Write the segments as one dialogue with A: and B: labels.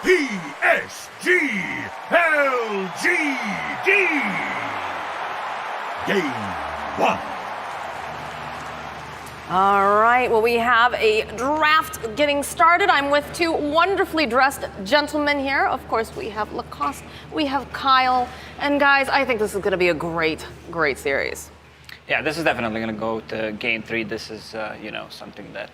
A: PSG.LGD. Game 1.
B: All right, well, we have a draft getting started. I'm with two wonderfully dressed gentlemen here. Of course, we have Lacoste, we have Kyle. And guys, I think this is going to be a great, great series.
C: Yeah, this is definitely going to go to Game 3. This is, something that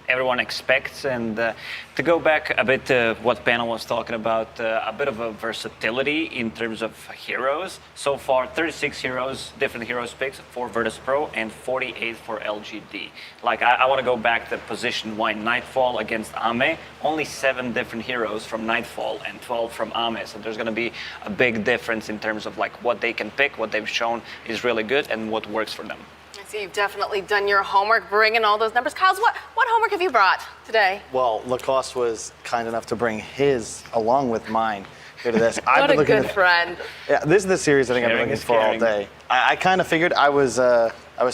C: everyone expects. And to go back a bit to what Panel was talking about, a bit of a versatility in terms of heroes. So far, 36 heroes, different heroes picked for Virtus.Pro and 48 for LGD. Like, I want to go back to position 1, Nightfall against Ame. Only 7 different heroes from Nightfall and 12 from Ame. So there's going to be a big difference in terms of like what they can pick, what they've shown is really good, and what works for them.
B: I see you've definitely done your homework, bringing all those numbers. Kyle's, what homework have you brought today?
D: Well, Lacoste was kind enough to bring his along with mine here to this.
B: What a good friend.
D: Yeah, this is the series I think I've been looking for all day. I kind of figured I was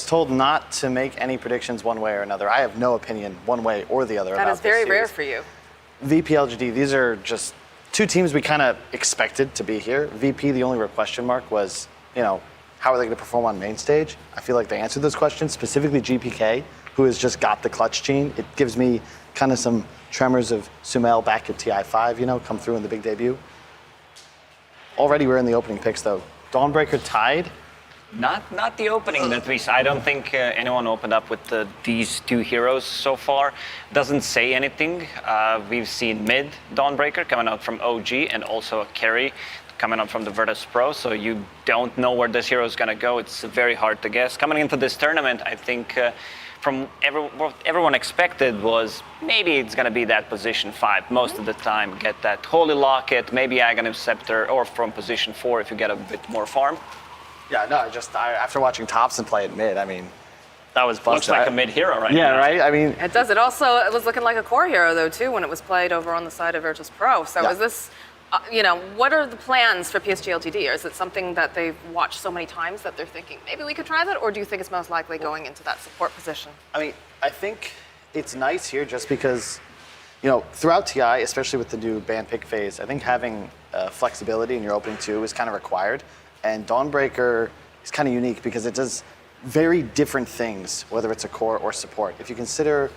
D: told not to make any predictions one way or another. I have no opinion one way or the other about this series.
B: That is very rare for you.
D: VP.LGD, these are just two teams we kind of expected to be here. VP, the only real question mark was, how are they going to perform on main stage? I feel like they answered those questions, specifically GPK, who has just got the clutch gene. It gives me kind of some tremors of Sumail back at Ti10, come through in the big debut. Already we're in the opening picks, though. Dawnbreaker tied.
C: Not the opening that we saw. I don't think anyone opened up with these two heroes so far. Doesn't say anything. We've seen mid Dawnbreaker coming out from OG and also a carry coming up from the Virtus.Pro, so you don't know where this hero is going to go. It's very hard to guess. Coming into this tournament, I think from what everyone expected was maybe it's going to be that position 5 most of the time. Get that Holy Locket, maybe Aghanim Scepter, or from position 4 if you get a bit more farm.
D: Yeah, no, after watching Thompson play at mid, that was busted.
C: Looks like a mid hero right now.
D: Yeah, right?
B: It does. It was looking like a core hero, though, too, when it was played over on the side of Virtus.Pro. So is this, what are the plans for PSG.LGD? Or is it something that they've watched so many times that they're thinking, maybe we could try that? Or do you think it's most likely going into that support position?
D: I think it's nice here just because, throughout TI, especially with the new ban pick phase, I think having flexibility in your opening 2 is kind of required. And Dawnbreaker is kind of unique because it does very different things, whether it's a core or support. If you consider,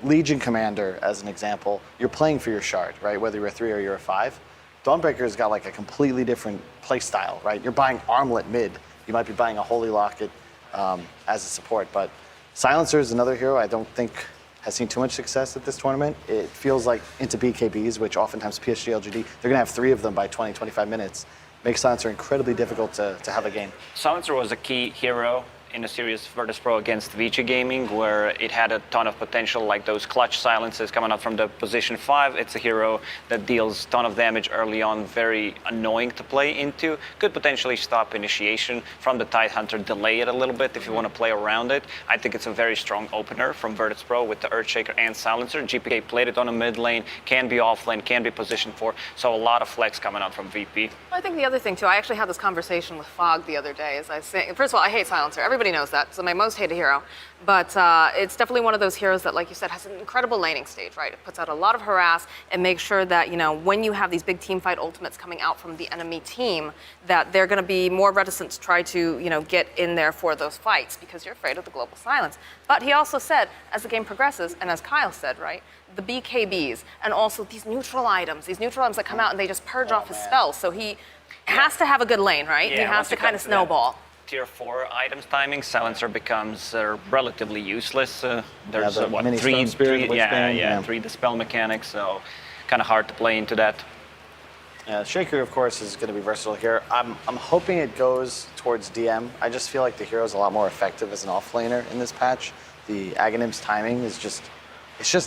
D: Legion Commander as an example, you're playing for your shard, right? Whether you're a 3 or you're a 5. Dawnbreaker's got like a completely different play style, right? You're buying Armlet mid. You might be buying a Holy Locket as a support. But Silencer is another hero I don't think has seen too much success at this tournament. It feels like into BKBs, which oftentimes PSG.LGD, they're going to have 3 of them by 20, 25 minutes. Makes Silencer incredibly difficult to have a game.
C: Silencer was a key hero in a series Virtus.Pro against Vici Gaming, where it had a ton of potential, like those clutch silences coming up from the position 5. It's a hero that deals a ton of damage early on, very annoying to play into. Could potentially stop initiation from the Tidehunter, delay it a little bit if you want to play around it. I think it's a very strong opener from Virtus.Pro with the Earthshaker and Silencer. GPK played it on a mid lane, can be off lane, can be position 4, so a lot of flex coming out from VP.
B: I think the other thing, too, I actually had this conversation with Fog the other day. As I say, first of all, I hate Silencer. Everybody knows that. It's my most hated hero. But it's definitely one of those heroes that, like you said, has an incredible laning stage, right? It puts out a lot of harass and makes sure that, when you have these big team fight ultimates coming out from the enemy team, that they're going to be more reticent to try to, get in there for those fights because you're afraid of the global silence. But he also said, as the game progresses, and as Kyle said, right, the BKBs and also these neutral items that come out and they just purge off his spells. So he has to have a good lane, right?
C: Yeah,
B: he has to kind of snowball.
C: Tier 4 items timing, Silencer becomes relatively useless. There's
D: mini
C: 3
D: Spirit,
C: three dispel mechanics, so kind of hard to play into that.
D: Shaker, of course, is going to be versatile here. I'm hoping it goes towards DM. I just feel like the hero's a lot more effective as an offlaner in this patch. The Aghanim's timing is just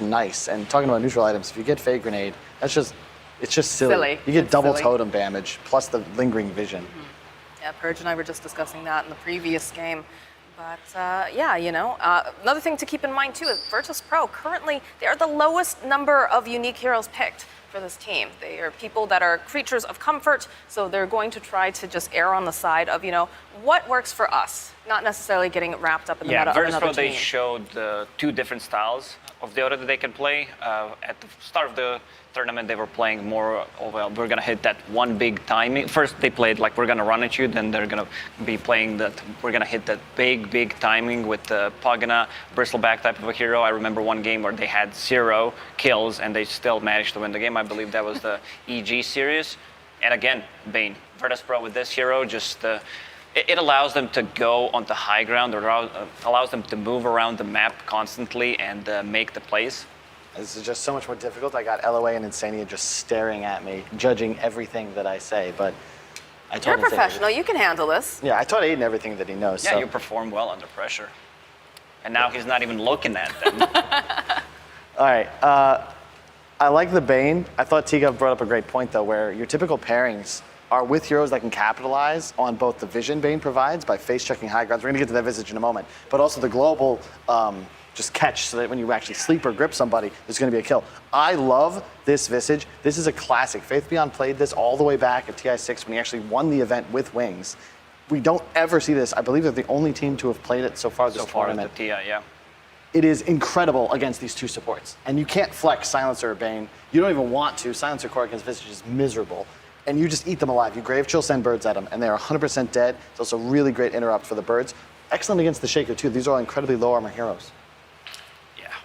D: nice. And talking about neutral items, if you get Fade Grenade, it's just silly. You get double totem damage plus the lingering vision.
B: Mm-hmm. Yeah, Purge and I were just discussing that in the previous game. But another thing to keep in mind too is Virtus.Pro, currently they are the lowest number of unique heroes picked for this team. They are people that are creatures of comfort, so they're going to try to just err on the side of, what works for us, not necessarily getting wrapped up in the meta of another team.
C: Virtus.Pro, they showed 2 different styles of Dota that they can play. At the start of the tournament, they were playing more, oh, well, we're going to hit that one big timing. First, they played like, we're going to run at you. Then they're going to be playing that, we're going to hit that big timing with the Pagana, bristleback type of a hero. I remember one game where they had 0 kills and they still managed to win the game. I believe that was the EG series. And again, Bane, Virtus.Pro with this hero, just it allows them to go onto high ground, or allows them to move around the map constantly and make the plays.
D: This is just so much more difficult. I got LOA and Insania just staring at me, judging everything that I say, but I
B: You're
D: told
B: a professional. You can handle this.
D: Yeah, I taught Aiden everything that he knows.
C: Yeah,
D: so.
C: you perform well under pressure. And now he's not even looking at them.
D: All right. I like the Bane. I thought Tiga brought up a great point, though, where your typical pairings are with heroes that can capitalize on both the vision Bane provides by face-checking high grounds. We're going to get to that Visage in a moment. But also the global just catch, so that when you actually sleep or grip somebody, there's going to be a kill. I love this Visage. This is a classic. Faith Beyond played this all the way back at Ti6 when he actually won the event with Wings. We don't ever see this. I believe they're the only team to have played it so far this tournament.
C: So far at the TI, yeah.
D: It is incredible against these two supports. And you can't flex Silencer or Bane. You don't even want to. Silencer core against Visage is miserable. And you just eat them alive. You Grave Chill, send birds at them, and they're 100% dead. It's also a really great interrupt for the birds. Excellent against the Shaker, too. These are all incredibly low armor heroes.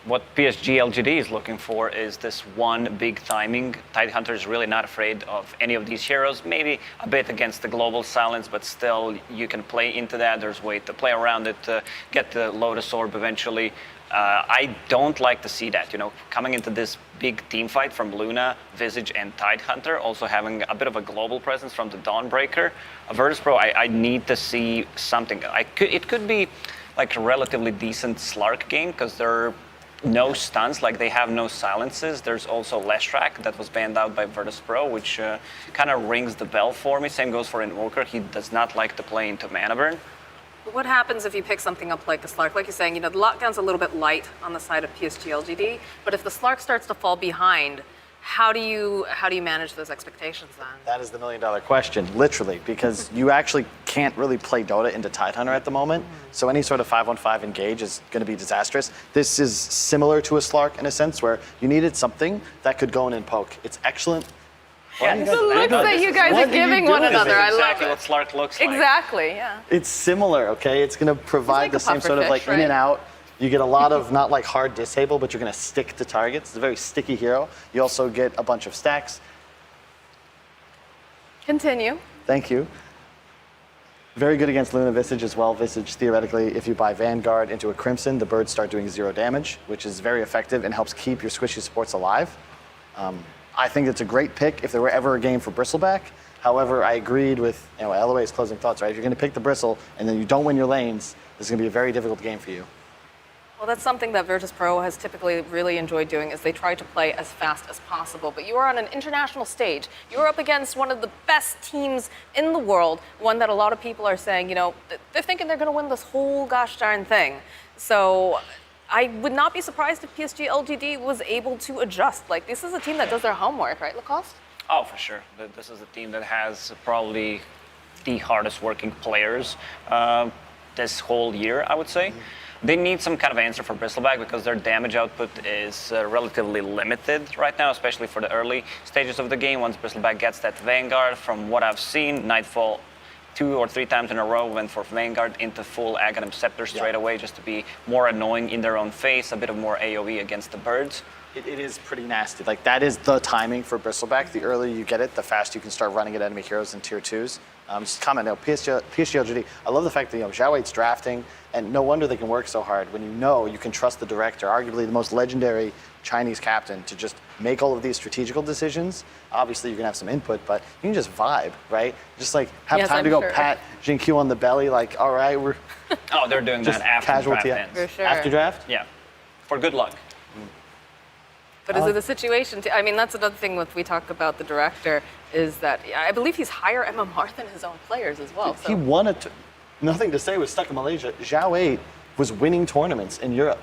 C: What PSG.LGD is looking for is this one big timing. Tidehunter is really not afraid of any of these heroes. Maybe a bit against the global silence, but still you can play into that. There's a way to play around it, to get the Lotus Orb eventually. I don't like to see that, coming into this big team fight from Luna, Visage, and Tidehunter, also having a bit of a global presence from the Dawnbreaker. Virtus.Pro, I need to see something. It could be like a relatively decent Slark game, because they're no stuns, like they have no silences. There's also Leshrac that was banned out by Virtus.Pro, which kind of rings the bell for me. Same goes for Invoker. He does not like to play into mana burn.
B: What happens if you pick something up like a Slark? Like you're saying, the lockdown's a little bit light on the side of PSG.LGD, but if the Slark starts to fall behind, how do you manage those expectations then?
D: That is the $1 million question, literally, because you actually can't really play Dota into Tidehunter at the moment. So any sort of 5-on-5 engage is going to be disastrous. This is similar to a Slark in a sense, where you needed something that could go in and poke. It's excellent.
C: Yeah,
B: the looks that you guys are giving one another, I love
C: exactly
B: it.
C: what Slark looks like.
B: Exactly, yeah.
D: It's similar, okay? It's going to provide
B: like
D: the
B: a
D: same sort of
B: pufferfish,
D: in and
B: right?
D: out. You get a lot of not like hard disable, but you're going to stick to targets. It's a very sticky hero. You also get a bunch of stacks.
B: Continue.
D: Thank you. Very good against Luna Visage as well. Visage, theoretically, if you buy Vanguard into a Crimson, the birds start doing 0 damage, which is very effective and helps keep your squishy supports alive. I think it's a great pick if there were ever a game for Bristleback. However, I agreed with LOA's closing thoughts, right? If you're going to pick the Bristle and then you don't win your lanes, this is going to be a very difficult game for you.
B: Well, that's something that Virtus.Pro has typically really enjoyed doing, is they try to play as fast as possible. But you are on an international stage. You're up against one of the best teams in the world, one that a lot of people are saying, they're thinking they're going to win this whole gosh darn thing. So I would not be surprised if PSG.LGD was able to adjust. Like, this is a team that does their homework, right, Lacoste?
C: Oh, for sure. This is a team that has probably the hardest working players this whole year, I would say. They need some kind of answer for Bristleback because their damage output is relatively limited right now, especially for the early stages of the game. Once Bristleback gets that Vanguard, from what I've seen, Nightfall 2 or 3 times in a row went for Vanguard into full Aghanim Scepter straight away, just to be more annoying in their own face, a bit of more AoE against the birds.
D: It is pretty nasty. Like, that is the timing for Bristleback. The earlier you get it, the faster you can start running at enemy heroes in tier 2s. Just comment now, PSG.LGD, I love the fact that Zhao Weight's drafting, and no wonder they can work so hard when you can trust the director, arguably the most legendary Chinese captain, to just make all of these strategical decisions. Obviously, you're gonna have some input, but you can just vibe, right? Just like have time to go pat Jin-Q on the belly, like, all right, we're
C: Oh, they're doing that after draft ends.
B: For sure.
D: after draft?
C: Yeah, for good luck.
B: But is it a situation? I mean, that's another thing we talk about the director, is that I believe he's higher MMR than his own players as well. So.
D: He won it. Nothing to say was stuck in Malaysia. Zhao Wei was winning tournaments in Europe.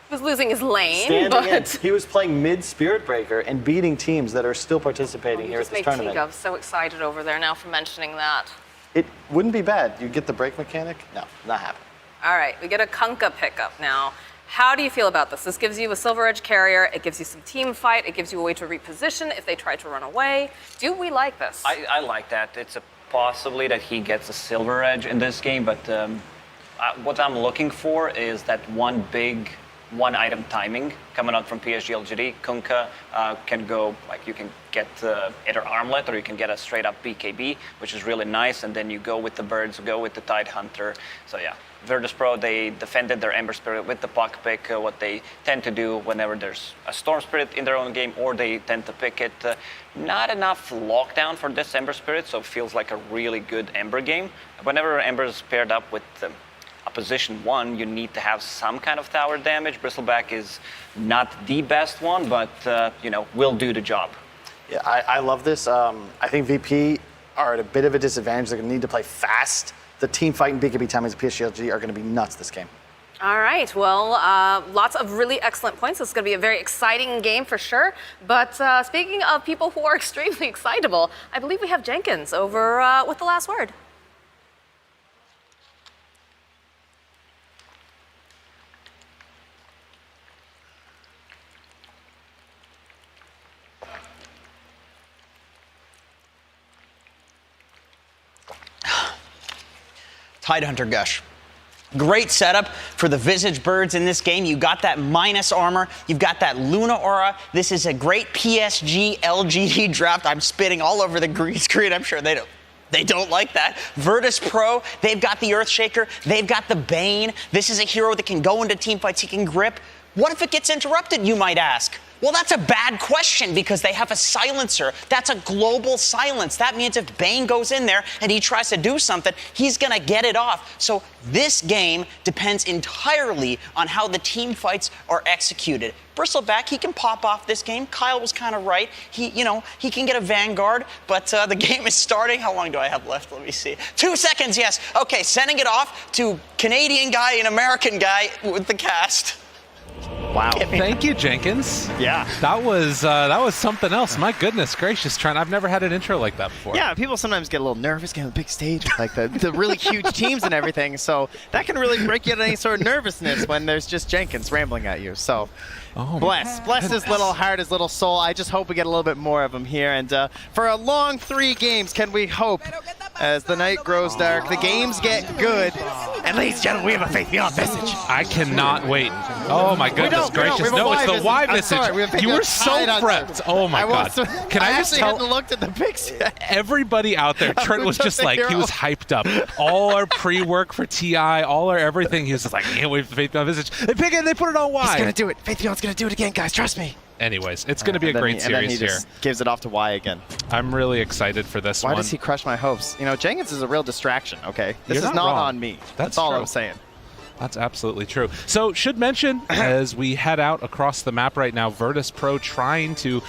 B: He was losing his lane,
D: Standing in.
B: but
D: He was playing mid Spirit Breaker and beating teams that are still participating here at this tournament.
B: I'm so excited over there now for mentioning that.
D: It wouldn't be bad. You get the break mechanic? No, not happening.
B: All right, we get a Kunkka pickup now. How do you feel about this? This gives you a Silver Edge carrier. It gives you some team fight. It gives you a way to reposition if they try to run away. Do we like this?
C: I like that. It's a possibly that he gets a Silver Edge in this game, but what I'm looking for is that one item timing coming out from PSG.LGD. Kunkka can go, like you can get either armlet or you can get a straight up BKB, which is really nice, and then you go with the birds, go with the Tide Hunter. So yeah, Virtus.Pro, they defended their Ember Spirit with the puck pick, what they tend to do whenever there's a Storm Spirit in their own game, or they tend to pick it. Not enough lockdown for this Ember Spirit, so it feels like a really good Ember game. Whenever Ember is paired up with a position 1, you need to have some kind of tower damage. Bristleback is not the best one, but will do the job.
D: Yeah, I love this. I think VP are at a bit of a disadvantage. They're going to need to play fast. The team fight and BKB timings of PSG.LGD are going to be nuts this game.
B: All right, well, lots of really excellent points. This is going to be a very exciting game for sure. But speaking of people who are extremely excitable, I believe we have Jenkins over with the last word.
E: Tide Hunter Gush. Great setup for the Visage Birds in this game. You got that minus armor. You've got that Luna aura. This is a great PSG.LGD draft. I'm spitting all over the green screen. I'm sure they don't like that. Virtus.Pro, they've got the Earthshaker. They've got the Bane. This is a hero that can go into team fights. He can grip. What if it gets interrupted, you might ask? Well, that's a bad question because they have a silencer. That's a global silence. That means if Bane goes in there and he tries to do something, he's going to get it off. So this game depends entirely on how the team fights are executed. Bristleback, he can pop off this game. Kyle was kind of right. He can get a Vanguard, but the game is starting. How long do I have left? Let me see. 2 seconds, yes. Okay, sending it off to Canadian guy and American guy with the cast.
F: Wow. Thank you, Jenkins.
G: Yeah.
F: That was something else. My goodness gracious, Trent. I've never had an intro like that before.
G: Yeah, people sometimes get a little nervous getting on the big stage with like the really huge teams and everything. So that can really break you out of any sort of nervousness when there's just Jenkins rambling at you. So bless his little heart, his little soul. I just hope we get a little bit more of him here. And for a long 3 games, can we hope as the night grows dark, the games get good. And ladies and gentlemen, we have a Faith Beyond message.
F: I cannot wait. Oh my goodness gracious. No, it's the Y message. You were so prepped. Oh my God. Can I just tell?
G: I hadn't looked at the pics yet.
F: Everybody out there, Trent was just like, he was hyped up. All our pre-work for TI, all our everything, he was just like, can't wait for the Faith Beyond message. They pick it, they put it on Y.
G: He's going to do it. Faith Beyond's going to do it again, guys. Trust me.
F: Anyways, it's going to be a great series
G: and then he
F: here.
G: Just gives it off to Y again.
F: I'm really excited for this one.
G: Why does he crush my hopes? You know, Jenkins is a real distraction, okay? This
F: You're
G: is not
F: wrong.
G: on me.
F: That's
G: all
F: true.
G: I'm saying.
F: That's absolutely true. So, should mention, as we head out across the map right now, Virtus.Pro trying to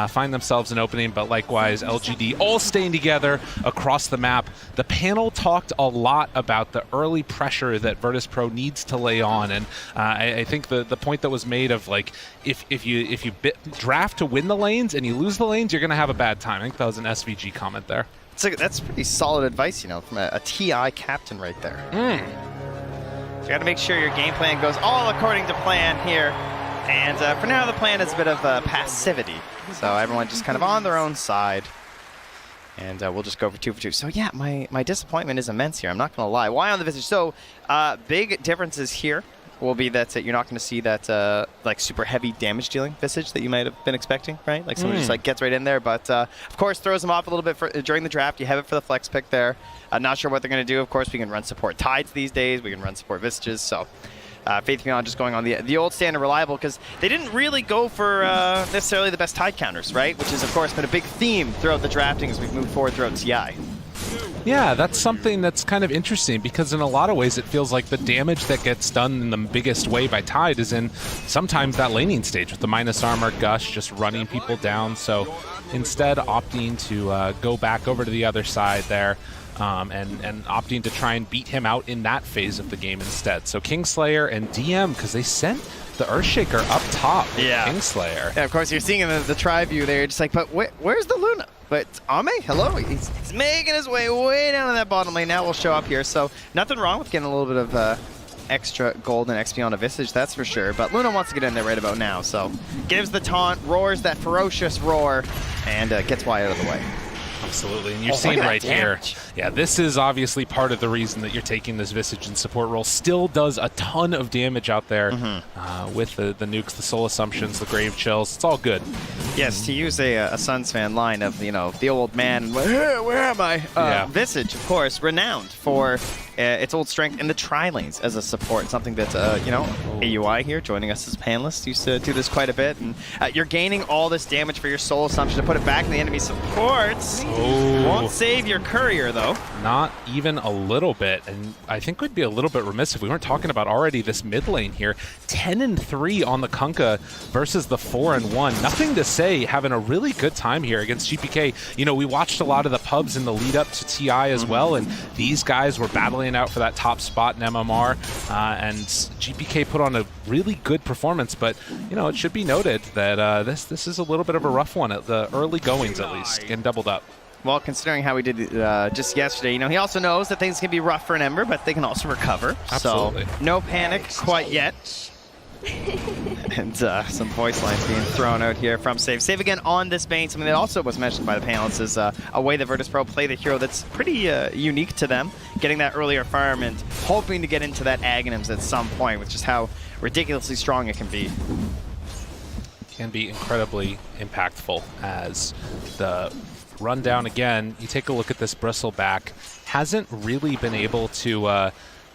F: find themselves an opening, but likewise, LGD all staying together across the map. The panel talked a lot about the early pressure that Virtus.Pro needs to lay on, and I think the point that was made of, like, if you draft to win the lanes and you lose the lanes, you're going to have a bad time. I think that was an SVG comment there.
G: That's pretty solid advice, you know, from a TI captain right there. You got to make sure your game plan goes all according to plan here. And for now, the plan is a bit of passivity. So everyone just kind of on their own side. And we'll just go for 2 for 2. So yeah, my disappointment is immense here. I'm not going to lie. Why on the Visage? So big differences here will be that you're not going to see that like super heavy damage dealing Visage that you might have been expecting, right? Like someone just like gets right in there, but of course throws them off a little bit during the draft. You have it for the flex pick there. Not sure what they're going to do. Of course, we can run support Tides these days. We can run support Visages. So Faith Beyond just going on the old standard reliable because they didn't really go for necessarily the best Tide counters, right? Which has, of course, been a big theme throughout the drafting as we've moved forward throughout TI.
F: Yeah, that's something that's kind of interesting because in a lot of ways it feels like the damage that gets done in the biggest way by Tide is in sometimes that laning stage with the minus armor Gush just running people down. So instead opting to go back over to the other side there and opting to try and beat him out in that phase of the game instead. So Kingslayer and DM, because they sent the Earthshaker up top with Kingslayer.
G: Yeah, of course, you're seeing in the tri view there, just like, but where's the Luna? But Ame, hello, he's making his way down in that bottom lane. Now we'll show up here. So nothing wrong with getting a little bit of extra gold and XP on a Visage, that's for sure. But Luna wants to get in there right about now, so gives the taunt, roars that ferocious roar, and gets Y out of the way.
F: Absolutely, and you're seeing right here. Yeah, this is obviously part of the reason that you're taking this Visage and support role. Still does a ton of damage out there with the nukes, the soul assumptions, the grave chills. It's all good.
G: Yes, to use a Suns fan line of, you know, the old man, where am I? Visage, of course, renowned for its old strength in the tri-lanes as a support, something that, you know, AUI here joining us as panelists used to do this quite a bit. And you're gaining all this damage for your soul assumption to put it back in the enemy supports. Won't save your courier, though.
F: Not even a little bit, and I think we'd be a little bit remiss if we weren't talking about already this mid lane here. 10-3 on the Kunkka versus the 4-1. Nothing to say, having a really good time here against GPK. You know, we watched a lot of the pubs in the lead up to TI as well, and these guys were battling out for that top spot in MMR, and GPK put on a really good performance, but, you know, it should be noted that this is a little bit of a rough one at the early goings, at least, getting doubled up.
G: Well, considering how we did just yesterday, you know, he also knows that things can be rough for an Ember, but they can also recover.
F: Absolutely.
G: So, no panic quite yet. And some voice lines being thrown out here from Save. Save again on this Bane, something that also was mentioned by the panelists, is a way that Virtus Pro play the hero that's pretty unique to them, getting that earlier farm and hoping to get into that Aghanims at some point, with just how ridiculously strong it can be.
F: Can be incredibly impactful as the rundown again. You take a look at this Bristleback, hasn't really been able to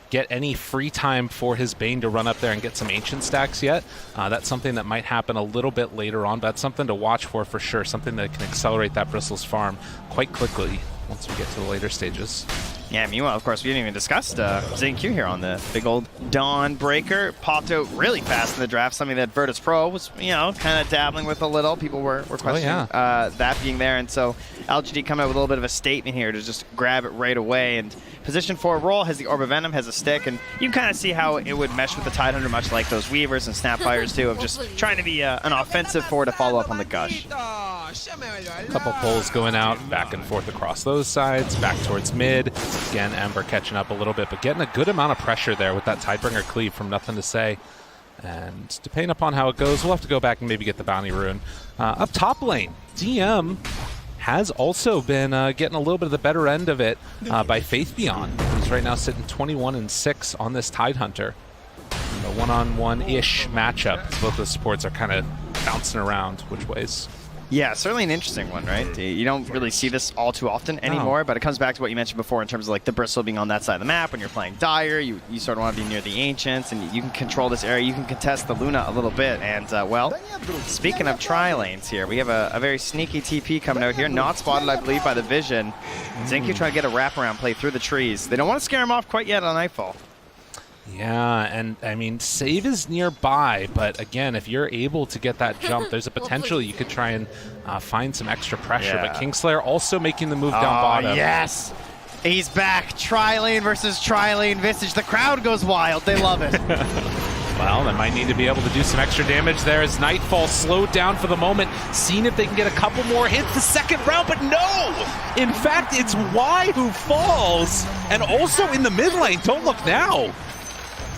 F: get any free time for his Bane to run up there and get some Ancient stacks yet. That's something that might happen a little bit later on, but that's something to watch for sure, something that can accelerate that Bristles farm quite quickly once we get to the later stages.
G: Yeah, meanwhile, of course, we didn't even discuss ZenQ here on the big old Dawnbreaker. Popped out really fast in the draft, something that Virtus Pro was, you know, kind of dabbling with a little. People were questioning that being there, and so LGD coming out with a little bit of a statement here to just grab it right away. And position 4 role has the Orb of Venom, has a stick, and you can kind of see how it would mesh with the Tidehunter, much like those Weavers and Snapfires too, of just trying to be an offensive 4 to follow up on the Gush.
F: A couple pulls going out, back and forth across those sides, back towards mid. Again, Ember catching up a little bit, but getting a good amount of pressure there with that Tidebringer cleave from Nothing to Say. And depending upon how it goes, we'll have to go back and maybe get the Bounty Rune. Up top lane, DM has also been getting a little bit of the better end of it by Faith Beyond. He's right now sitting 21-6 on this Tidehunter. A one-on-one-ish matchup. Both the supports are kind of bouncing around which ways.
G: Yeah, certainly an interesting one, right? You don't really see this all too often anymore, but it comes back to what you mentioned before in terms of like the Bristle being on that side of the map. When you're playing Dire, you sort of want to be near the Ancients, and you can control this area. You can contest the Luna a little bit. And, well, speaking of tri-lanes here, we have a very sneaky TP coming out here. Not spotted, I believe, by the Vision. ZenQ trying to get a wraparound play through the trees. They don't want to scare him off quite yet on Nightfall.
F: Yeah, and I mean, Save is nearby, but again, if you're able to get that jump, there's a potential you could try and find some extra pressure. But Kingslayer also making the move down bottom.
G: Yes! He's back. Tri-lane versus tri-lane Visage. The crowd goes wild. They love it.
F: Well, they might need to be able to do some extra damage there as Nightfall slowed down for the moment, seeing if they can get a couple more hits the second round, but no! In fact, it's Y who falls, and also in the mid lane. Don't look now.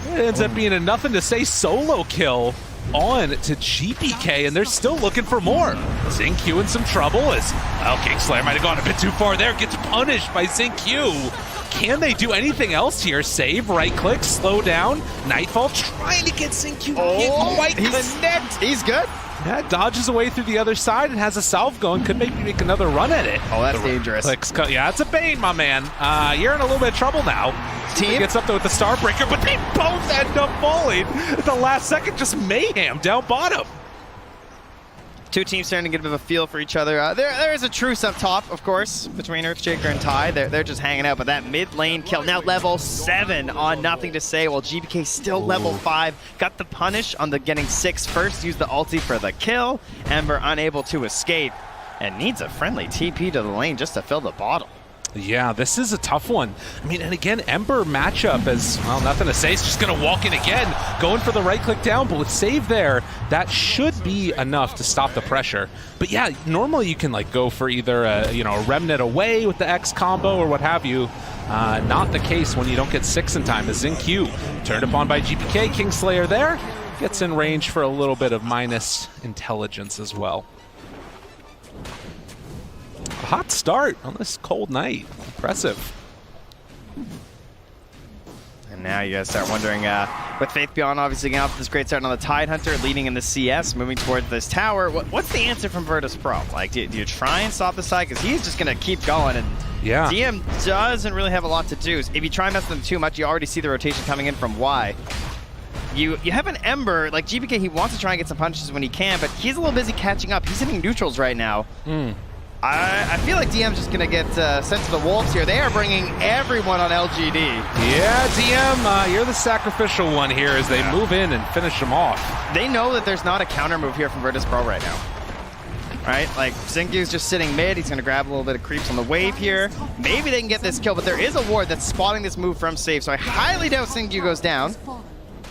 F: It ends up being a Nothing to Say solo kill on to GPK, and they're still looking for more. ZenQ in some trouble as, well, Kingslayer might have gone a bit too far there, gets punished by ZenQ. Can they do anything else here? Save, right-click, slow down. Nightfall trying to get ZenQ to quite connect.
G: He's good.
F: Yeah, dodges away through the other side and has a salve going. Could maybe make another run at it.
G: Oh, that's dangerous.
F: Yeah, it's a Bane, my man. You're in a little bit of trouble now.
G: Team
F: gets up there with the Starbreaker, but they both end up falling at the last second. Just mayhem down bottom.
G: Two teams starting to get a bit of a feel for each other. There is a truce up top, of course, between Earthshaker and Ty. They're just hanging out, but that mid lane kill, now level 7 on Nothing to Say, while GPK still level 5. Got the punish on the getting 6 first, used the ulti for the kill. Ember unable to escape, and needs a friendly TP to the lane just to fill the bottle.
F: Yeah, this is a tough one. I mean, and again, Ember matchup as, well, Nothing to Say. It's just going to walk in again, going for the right-click down, but with Save there, that should be enough to stop the pressure. But yeah, normally you can like go for either a Remnant away with the X combo or what have you. Not the case when you don't get 6 in time. As Q turned upon by GPK, Kingslayer there gets in range for a little bit of minus intelligence as well. A hot start on this cold night. Impressive.
G: And now you guys start wondering, with Faith Beyond obviously getting off this great start on the Tidehunter, leading in the CS, moving towards this tower, what's the answer from Virtus Pro? Like, do you try and stop the side? Because he's just going to keep going, and
F: yeah.
G: DM doesn't really have a lot to do. If you try and mess with them too much, you already see the rotation coming in from Y. You have an Ember, like GPK, he wants to try and get some punches when he can, but he's a little busy catching up. He's hitting neutrals right now. I feel like DM's just going to get sent to the wolves here. They are bringing everyone on LGD.
F: Yeah, DM, you're the sacrificial one here as they move in and finish them off.
G: They know that there's not a counter move here from Virtus Pro right now. Right? Like, Xingu's just sitting mid. He's going to grab a little bit of creeps on the wave here. Maybe they can get this kill, but there is a ward that's spotting this move from safe, so I highly doubt Xingu goes down.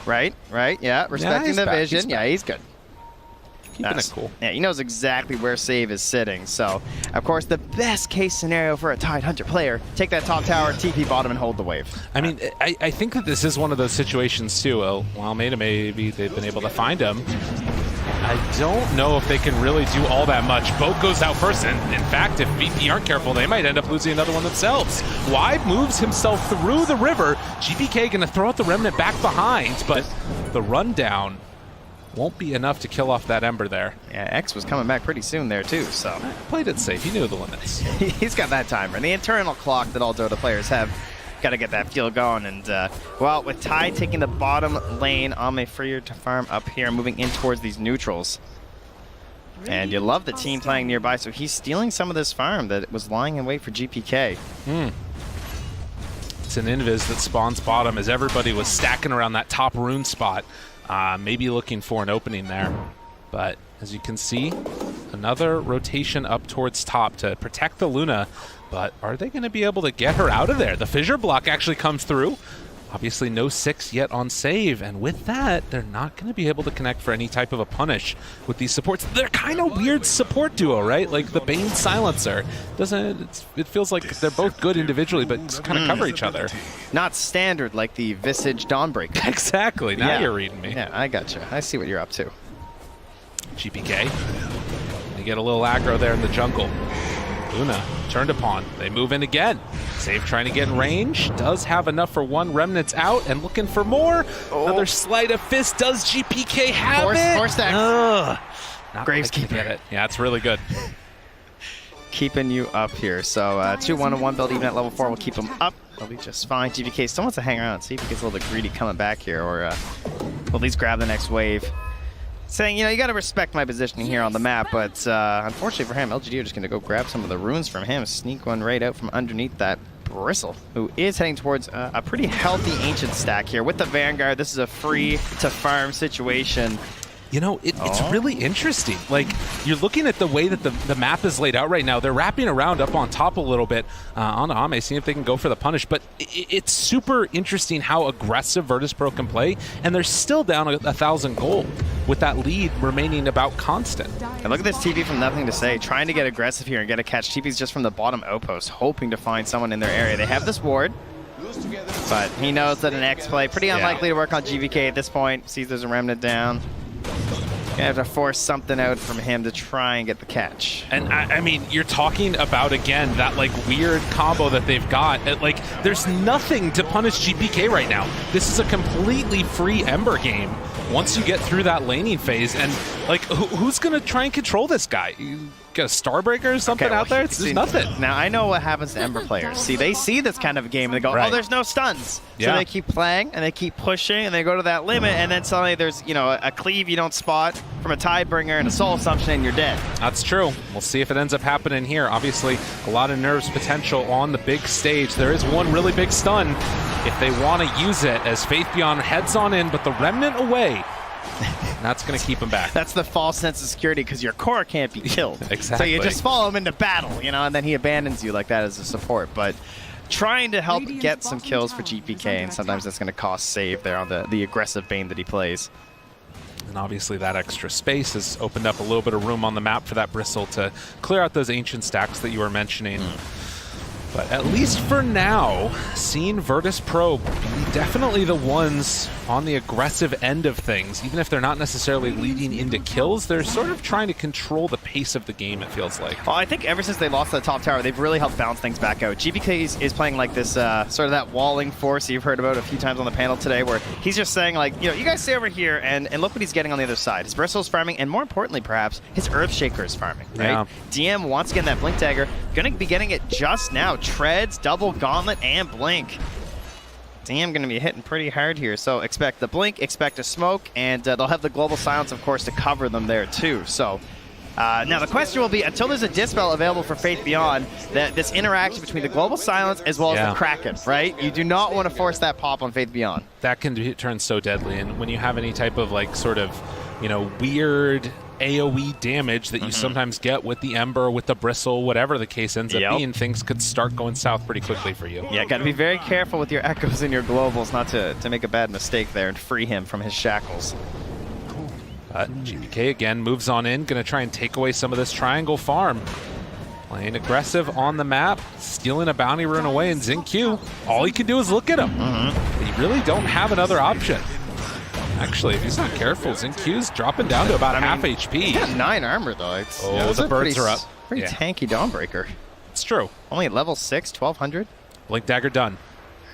G: Right, yeah. Respecting the vision. Yeah, he's good.
F: Keeping it cool.
G: Yeah, he knows exactly where save is sitting. So, of course, the best case scenario for a Tidehunter player, take that top tower, TP bottom, and hold the wave.
F: I mean, I think that this is one of those situations, too. Well, maybe they've been able to find him. I don't know if they can really do all that much. Boat goes out first, and in fact, if VP aren't careful, they might end up losing another one themselves. Wide moves himself through the river. GPK gonna throw out the Remnant back behind, but the rundown won't be enough to kill off that Ember there.
G: Yeah, X was coming back pretty soon there too, so.
F: Played it safe, he knew the limits.
G: He's got that timer, and the internal clock that all Dota players have. Got to get that fuel going, and well, with Ty taking the bottom lane, Ame freer to farm up here, moving in towards these neutrals. And you love the team playing nearby, so he's stealing some of this farm that was lying in wait for GPK.
F: It's an invis that spawns bottom as everybody was stacking around that top rune spot, maybe looking for an opening there. But as you can see, another rotation up towards top to protect the Luna. But are they going to be able to get her out of there? The fissure block actually comes through. Obviously no 6 yet on save, and with that, they're not going to be able to connect for any type of a punish with these supports. They're kind of weird support duo, right? Like the Bane Silencer. It feels like they're both good individually, but kind of cover each other.
G: Not standard like the Visage Dawnbreaker.
F: Exactly, now you're reading me.
G: Yeah, I gotcha. I see what you're up to.
F: GPK. They get a little aggro there in the jungle. Luna turned upon. They move in again. Save trying to get in range. Does have enough for one. Remnant's out and looking for more. Another sleight of fist. Does GPK have it?
G: Force stacks.
F: Not
G: Graveskeeper.
F: Get it. Yeah, it's really good.
G: Keeping you up here. So 2-1-1 build even at level 4 will keep him up. They'll be just fine. GPK still wants to hang around, see if he gets a little bit greedy coming back here, or will at least grab the next wave. Saying, you got to respect my positioning here on the map, but unfortunately for him, LGD are just going to go grab some of the runes from him, sneak one right out from underneath that Bristle, who is heading towards a pretty healthy Ancient stack here. With the Vanguard, this is a free-to-farm situation.
F: It's really interesting. Like, you're looking at the way that the map is laid out right now. They're wrapping around up on top a little bit on Ame, seeing if they can go for the punish. But it's super interesting how aggressive Virtus Pro can play, and they're still down 1,000 gold with that lead remaining about constant.
G: And look at this TP from Nothing to Say, trying to get aggressive here and get a catch. TP's just from the bottom outpost, hoping to find someone in their area. They have this ward, but he knows that an X play, pretty unlikely to work on GVK at this point. Sees there's a Remnant down. Gonna have to force something out from him to try and get the catch.
F: And I mean, you're talking about, again, that like weird combo that they've got. Like, there's nothing to punish GPK right now. This is a completely free Ember game once you get through that laning phase. And like, who's gonna try and control this guy? You got a Starbreaker or something out there? It's just nothing.
G: Now, I know what happens to Ember players. See, they see this kind of game and they go, oh, there's no stuns. So they keep playing and they keep pushing and they go to that limit, and then suddenly there's, a cleave you don't spot from a Tidebringer and a Soul Assumption and you're dead.
F: That's true. We'll see if it ends up happening here. Obviously, a lot of nerves potential on the big stage. There is one really big stun if they want to use it, as Faith Beyond heads on in, but the Remnant away. That's going to keep him back.
G: That's the false sense of security, because your core can't be killed.
F: Exactly.
G: So you just follow him into battle, and then he abandons you like that as a support. But trying to help get some kills for GPK, and sometimes that's going to cost save there on the aggressive Bane that he plays.
F: And obviously that extra space has opened up a little bit of room on the map for that Bristle to clear out those Ancient stacks that you were mentioning. But at least for now, seeing Virtus Pro be definitely the ones on the aggressive end of things. Even if they're not necessarily leading into kills, they're sort of trying to control the pace of the game, it feels like.
G: Well, I think ever since they lost the top tower, they've really helped balance things back out. GBK is playing like this sort of that walling force you've heard about a few times on the panel today, where he's just saying like, you know, you guys stay over here and look what he's getting on the other side. His Bristle's farming, and more importantly perhaps, his Earthshaker is farming, right?
F: Yeah.
G: DM wants to get that Blink Dagger, gonna be getting it just now. Treads, double Gauntlet, and Blink. DM gonna be hitting pretty hard here, so expect the Blink, expect a smoke, and they'll have the Global Silence, of course, to cover them there too. So now the question will be, until there's a Dispel available for Faith Beyond, that this interaction between the Global Silence as well as the Kraken, right? You do not want to force that pop on Faith Beyond.
F: That can turn so deadly, and when you have any type of like sort of, you know, weird AoE damage that you sometimes get with the Ember, with the Bristle, whatever the case ends up being, things could start going south pretty quickly for you.
G: Yeah, got to be very careful with your Echoes and your Globals not to make a bad mistake there and free him from his shackles.
F: But GBK again moves on in, going to try and take away some of this triangle farm. Playing aggressive on the map, stealing a bounty rune away, and XinQ, all he can do is look at him. You really don't have another option. Actually, if he's not careful, XinQ's dropping down to about half HP.
G: He's got 9 armor, though. It's,
F: the birds are up.
G: Pretty tanky Dawnbreaker.
F: It's true.
G: Only at level 6, 1200.
F: Blink Dagger done.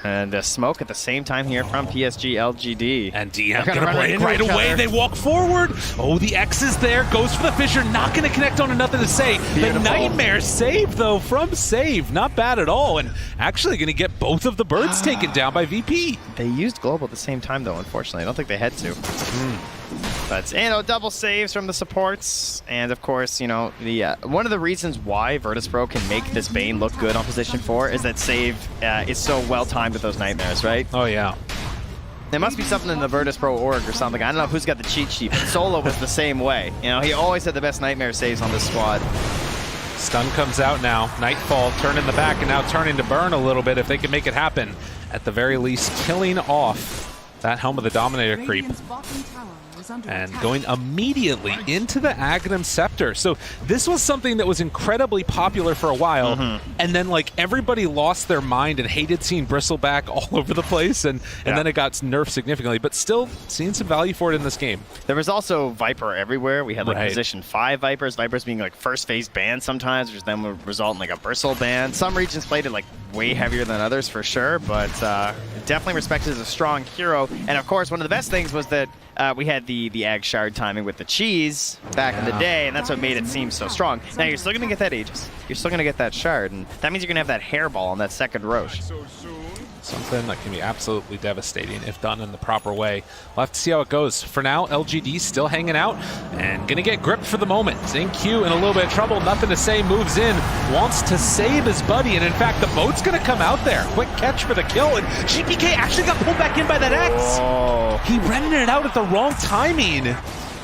G: And a smoke at the same time here from PSG.LGD.
F: And DM gonna break right away. They walk forward. Oh, the X is there. Goes for the Fissure. Not gonna connect on nothing to say. The Nightmare save, though, from Save. Not bad at all. And actually gonna get both of the birds taken down by VP.
G: They used Global at the same time, though, unfortunately. I don't think they had to. But, you know, double saves from the supports. And, of course, you know, the one of the reasons why Virtus Pro can make this Bane look good on position 4 is that Save is so well-timed with those Nightmares, right?
F: Oh, yeah.
G: There must be something in the Virtus Pro org or something. I don't know who's got the cheat sheet, but Solo was the same way. You know, he always had the best Nightmare saves on this squad.
F: Stun comes out now. Nightfall turning the back and now turning to burn a little bit if they can make it happen. At the very least, killing off that Helm of the Dominator creep. And going immediately into the Aghanim Scepter. So this was something that was incredibly popular for a while, and then like everybody lost their mind and hated seeing Bristleback all over the place, and then it got nerfed significantly, but still seeing some value for it in this game.
G: There was also Viper everywhere. We had like position 5 Vipers being like first phase banned sometimes, which then would result in like a Bristle ban. Some regions played it like way heavier than others for sure, but definitely respected as a strong hero. And of course, one of the best things was that we had the Ag Shard timing with the cheese back in the day, and that's what made it seem so strong. Now you're still going to get that Aegis. You're still going to get that Shard, and that means you're going to have that Hairball on that second Roche.
F: Something that can be absolutely devastating if done in the proper way. We'll have to see how it goes. For now, LGD still hanging out and gonna get gripped for the moment. XinQ in a little bit of trouble, nothing to say, moves in, wants to save his buddy, and in fact, the boat's gonna come out there. Quick catch for the kill, and GBK actually got pulled back in by that X.
G: Oh.
F: He rented it out at the wrong timing.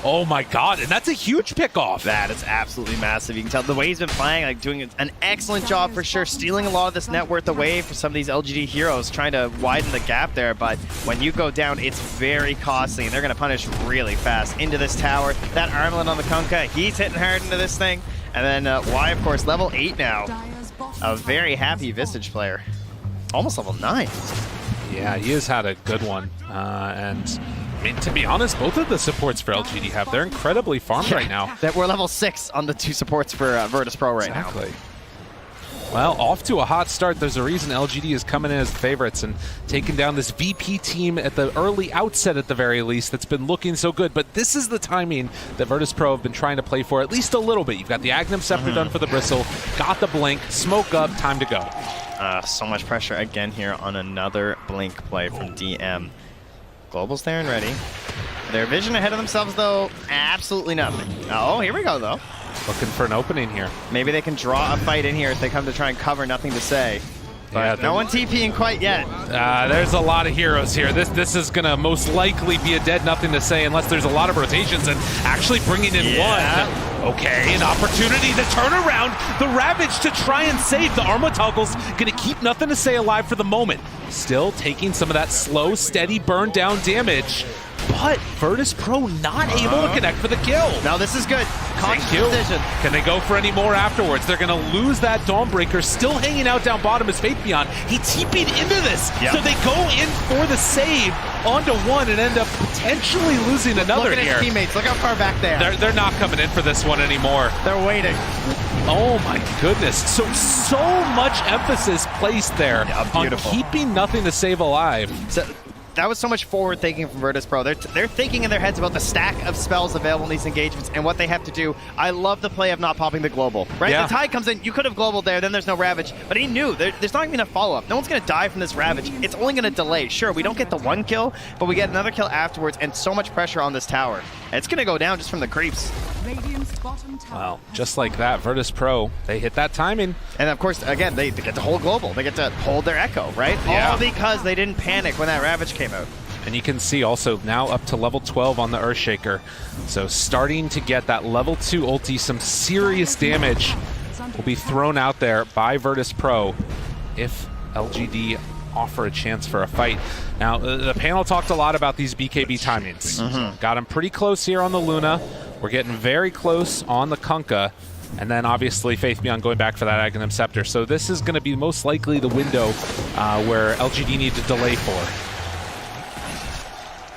F: Oh my god, and that's a huge pickoff.
G: That is absolutely massive. You can tell the way he's been playing, like doing an excellent job for sure, stealing a lot of this net worth away for some of these LGD heroes, trying to widen the gap there, but when you go down, it's very costly, and they're going to punish really fast into this tower. That armlet on the Kunkka, he's hitting hard into this thing, and then Y, of course, level 8 now. A very happy Visage player. Almost level 9.
F: Yeah, he has had a good one, and I mean, to be honest, both of the supports for LGD they're incredibly farmed right now.
G: That we're level 6 on the 2 supports for Virtus Pro right now.
F: Well, off to a hot start. There's a reason LGD is coming in as the favorites and taking down this VP team at the early outset at the very least that's been looking so good. But this is the timing that Virtus Pro have been trying to play for at least a little bit. You've got the Aghanim Scepter done for the Bristle, got the Blink, smoke up, time to go.
G: So much pressure again here on another Blink play from DM. Global's there and ready. Their vision ahead of themselves, though, absolutely nothing. Oh, here we go, though.
F: Looking for an opening here.
G: Maybe they can draw a fight in here if they come to try and cover nothing to say. But no one TPing quite yet.
F: There's a lot of heroes here. This is going to most likely be a dead nothing to say unless there's a lot of rotations and actually bringing in one. Okay, an opportunity to turn around the Ravage to try and save. The Armor Toggle's going to keep nothing to say alive for the moment. Still taking some of that slow, steady burn down damage. But Virtus Pro not able to connect for the kill.
G: Now this is good. Conscious
F: Thank you.
G: decision.
F: Can they go for any more afterwards? They're going to lose that Dawnbreaker. Still hanging out down bottom is Faithbeyond. He TP'd into this.
G: Yep.
F: So they go in for the save onto one and end up potentially losing another
G: Look at
F: here.
G: his teammates. Look how far back they are.
F: They're not coming in for this one anymore.
G: They're waiting.
F: Oh my goodness. So much emphasis placed there on
G: beautiful.
F: keeping nothing to save alive.
G: So, that was so much forward thinking from Virtus Pro. They're thinking in their heads about the stack of spells available in these engagements and what they have to do. I love the play of not popping the global, right?
F: Yeah.
G: The Ti comes in, you could have globaled there, then there's no Ravage, but he knew there's not even a follow-up. No one's going to die from this Ravage. It's only going to delay. Sure, we don't get the one kill, but we get another kill afterwards and so much pressure on this tower. It's going to go down just from the creeps.
F: Wow, just like that, Virtus Pro, they hit that timing.
G: And of course, again, they get to hold global. They get to hold their Echo, right?
F: Yeah.
G: All because they didn't panic when that Ravage came out.
F: And you can see also now up to level 12 on the Earthshaker. So starting to get that level 2 ulti, some serious damage will be thrown out there by Virtus Pro if LGD offer a chance for a fight. Now, the panel talked a lot about these BKB timings. Got him pretty close here on the Luna. We're getting very close on the Kunkka. And then obviously Faithbeyond going back for that Aghanim Scepter. So this is going to be most likely the window where LGD need to delay for.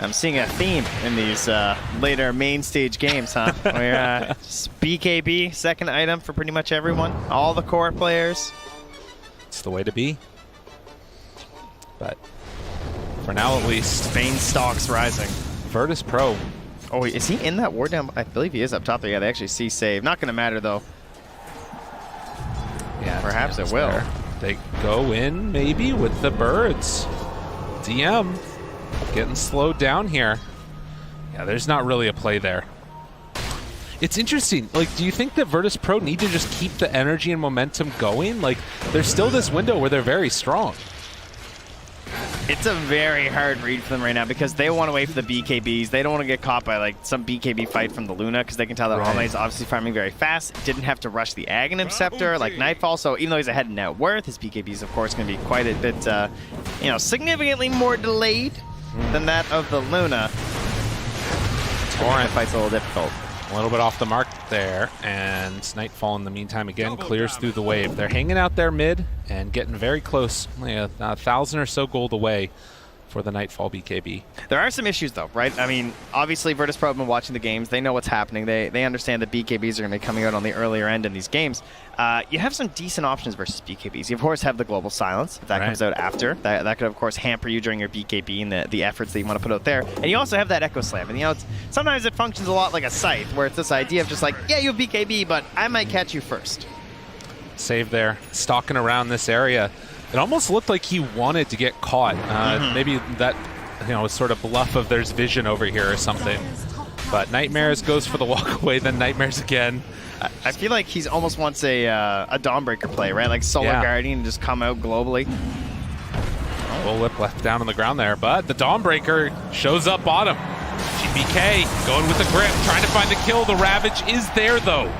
G: I'm seeing a theme in these later main stage games, huh? Where BKB, second item for pretty much everyone. All the core players.
F: It's the way to be. But for now at least,
G: Bane stocks rising.
F: Virtus Pro.
G: Oh, is he in that ward down? I believe he is up top there. Yeah, they actually see save. Not going to matter, though.
F: Yeah,
G: Perhaps
F: DM's
G: it will.
F: there. They go in maybe with the birds. DM getting slowed down here. Yeah, there's not really a play there. It's interesting. Like, do you think that Virtus Pro need to just keep the energy and momentum going? Like, there's still this window where they're very strong.
G: It's a very hard read for them right now because they want to wait for the BKBs. They don't want to get caught by like some BKB fight from the Luna because they can tell that Almay is obviously farming very fast. Didn't have to rush the Aghanim Scepter like Nightfall. So even though he's ahead in net worth, his BKB is of course going to be quite a bit, significantly more delayed than that of the Luna.
F: Torrent
G: fight's a little difficult.
F: a little bit off the mark there, and Nightfall in the meantime again clears through the wave. They're hanging out there mid and getting very close, only 1,000 or so gold away for the Nightfall BKB.
G: There are some issues though, right? I mean, obviously Virtus Pro have been watching the games. They know what's happening. They understand that BKBs are going to be coming out on the earlier end in these games. You have some decent options versus BKBs. You of course have the Global Silence. If that comes out after. That could of course hamper you during your BKB and the efforts that you want to put out there. And you also have that Echo Slam. And sometimes it functions a lot like a Scythe, where it's this idea of just like, yeah, you have BKB, but I might catch you first.
F: Save there, stalking around this area. It almost looked like he wanted to get caught. Maybe that, was sort of bluff of there's vision over here or something. But Nightmares goes for the walk away, then Nightmares again.
G: I feel like he's almost wants a Dawnbreaker play, right? Like Solar Guardian and just come out globally.
F: Bullwhip left down on the ground there, but the Dawnbreaker shows up bottom. GBK going with the grip, trying to find the kill. The Ravage is there though.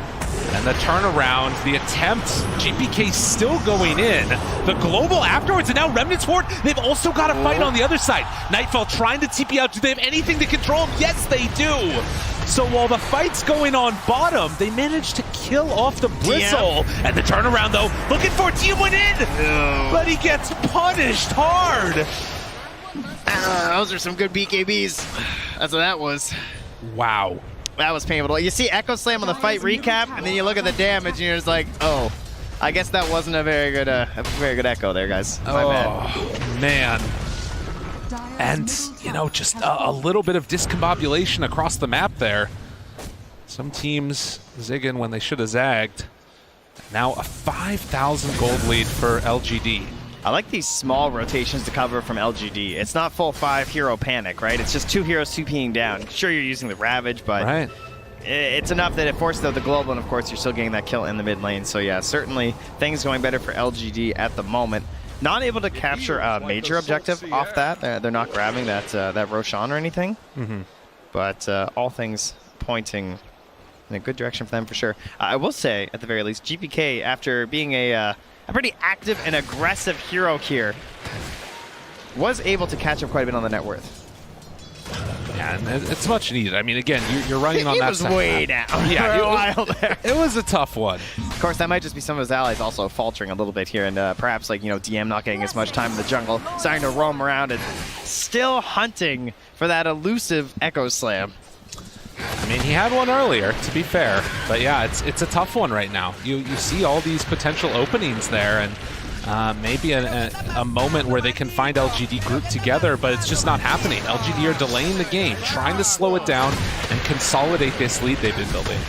F: And the turnaround, the attempt, GPK still going in. The global afterwards, and now Remnant's Fort, they've also got a fight on the other side. Nightfall trying to TP out. Do they have anything to control him? Yes, they do. So while the fight's going on bottom, they managed to kill off the Bristle. And the turnaround, though, looking for Team went in, but he gets punished hard.
G: Those are some good BKBs. That's what that was.
F: Wow.
G: That was painful. You see Echo Slam on the fight recap, and then you look at the damage, and you're just like, oh, I guess that wasn't a very good Echo there, guys. My bad.
F: Man. And, just a little bit of discombobulation across the map there. Some teams zigging when they should have zagged. Now a 5,000 gold lead for LGD.
G: I like these small rotations to cover from LGD. It's not full 5 hero panic, right? It's just 2 heroes 2P'ing down. Sure, you're using the Ravage, but it's enough that it forces out the global, and of course, you're still getting that kill in the mid lane. So yeah, certainly things going better for LGD at the moment. Not able to capture a major objective off that. They're not grabbing that Roshan or anything. But all things pointing in a good direction for them for sure. I will say, at the very least, GPK, after being a pretty active and aggressive hero here, was able to catch up quite a bit on the net worth.
F: Yeah, and it's much needed. I mean, again, you're running on
G: He
F: that
G: was
F: side.
G: way down
F: Yeah,
G: for a while there.
F: It was a tough one.
G: Of course, that might just be some of his allies also faltering a little bit here, and perhaps like DM not getting as much time in the jungle, starting to roam around and still hunting for that elusive Echo Slam.
F: I mean, he had one earlier, to be fair, but yeah, it's a tough one right now. You see all these potential openings there, and maybe a moment where they can find LGD grouped together, but it's just not happening. LGD are delaying the game, trying to slow it down and consolidate this lead they've been building.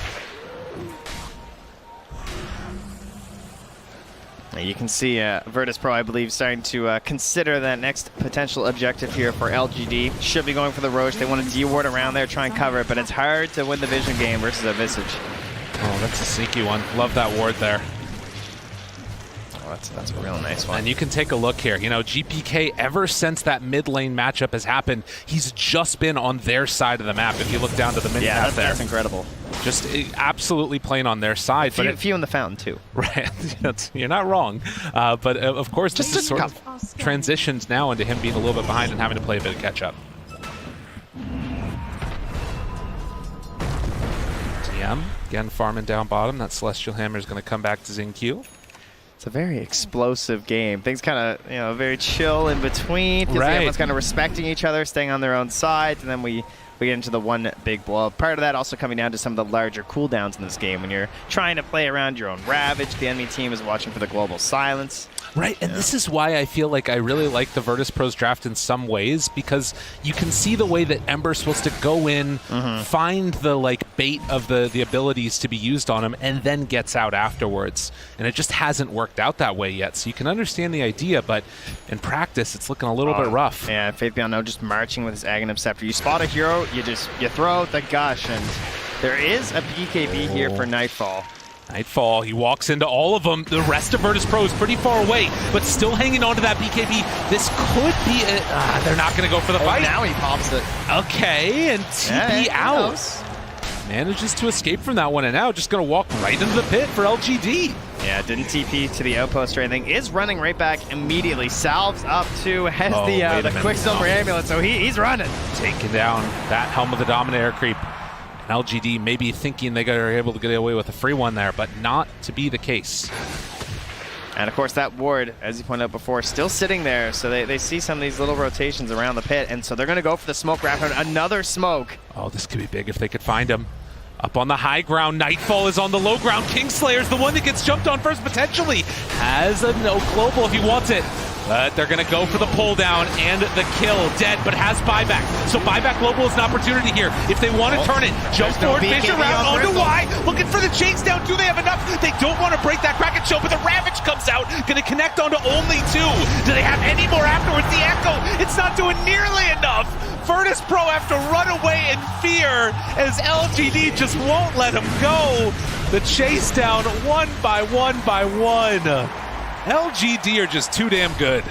G: You can see Virtus Pro, I believe, starting to consider that next potential objective here for LGD. Should be going for the Roche. They want to D-ward around there, try and cover it, but it's hard to win the vision game versus a Visage.
F: Oh, that's a sneaky one. Love that ward there.
G: Oh, that's a real nice one.
F: And you can take a look here. You know, GPK, ever since that mid lane matchup has happened, he's just been on their side of the map. If you look down to the mid map there.
G: That's incredible.
F: Just absolutely playing on their side.
G: Few in the fountain, too.
F: Right. You're not wrong. But of course, this is sort of transitions now into him being a little bit behind and having to play a bit of catch up. TM, again, farming down bottom. That Celestial Hammer is going to come back to XinQ.
G: It's a very explosive game. Things kind of, very chill in between. Because everyone's kind of respecting each other, staying on their own sides, and then we get into the one big blow. Part of that also coming down to some of the larger cooldowns in this game. When you're trying to play around your own Ravage, the enemy team is watching for the global silence.
F: Right, and this is why I feel like I really like the Virtus Pros draft in some ways, because you can see the way that Ember's supposed to go in, find the bait of the abilities to be used on him, and then gets out afterwards. And it just hasn't worked out that way yet. So you can understand the idea, but in practice, it's looking a little bit rough.
G: Yeah, Faith Beyond now just marching with his Aghanim Scepter. You spot a hero, you throw out the gush, and there is a BKB here for Nightfall.
F: Nightfall, he walks into all of them. The rest of Virtus Pro is pretty far away, but still hanging on to that BKB. This could be they're not going to go for the fight.
G: Now he pops it.
F: Okay, and TP out. Manages to escape from that one, and now just going to walk right into the pit for LGD.
G: Yeah, didn't TP to the outpost or anything. Is running right back immediately. Salves up to has the Quicksilver Amulet, so he's running.
F: Taking down that Helm of the Dominator creep. LGD maybe thinking they are able to get away with a free one there, but not to be the case.
G: And of course that ward, as you pointed out before, still sitting there, so they see some of these little rotations around the pit, and so they're going to go for the smoke wrap. Another smoke.
F: Oh, this could be big if they could find him. Up on the high ground, Nightfall is on the low ground. Kingslayer's the one that gets jumped on first, potentially. Has a no global if he wants it. But they're going to go for the pull down and the kill. Dead, but has buyback. So buyback global is an opportunity here. If they want to turn it, jump forward, fish around, onto Y. Looking for the chase down. Do they have enough? They don't want to break that Kraken show, but the Ravage comes out. Going to connect onto only 2. Do they have any more afterwards? The Echo, it's not doing nearly enough. Virtus Pro have to run away in fear as LGD just won't let him go. The chase down one by one by one. LGD are just too damn good.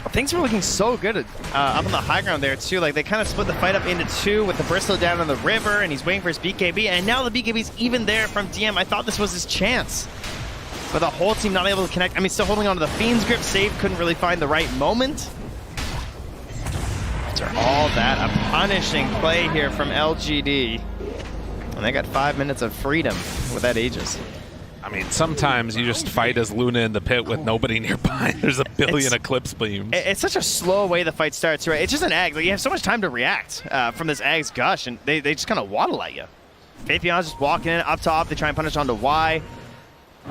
G: Things were looking so good up on the high ground there too. Like they kind of split the fight up into 2 with the Bristle down on the river, and he's waiting for his BKB, and now the BKB's even there from DM. I thought this was his chance. But the whole team not able to connect. I mean, still holding on to the Fiend's grip. Save couldn't really find the right moment. After all that, a punishing play here from LGD. And they got 5 minutes of freedom with that Aegis.
F: I mean, sometimes you just fight as Luna in the pit with nobody nearby. There's a billion Eclipse beams.
G: It's such a slow way the fight starts, right? It's just an Ag. Like, you have so much time to react from this Ag's gush, and they just kind of waddle at you. Faith Beyond's just walking in up top. They try and punish onto Y.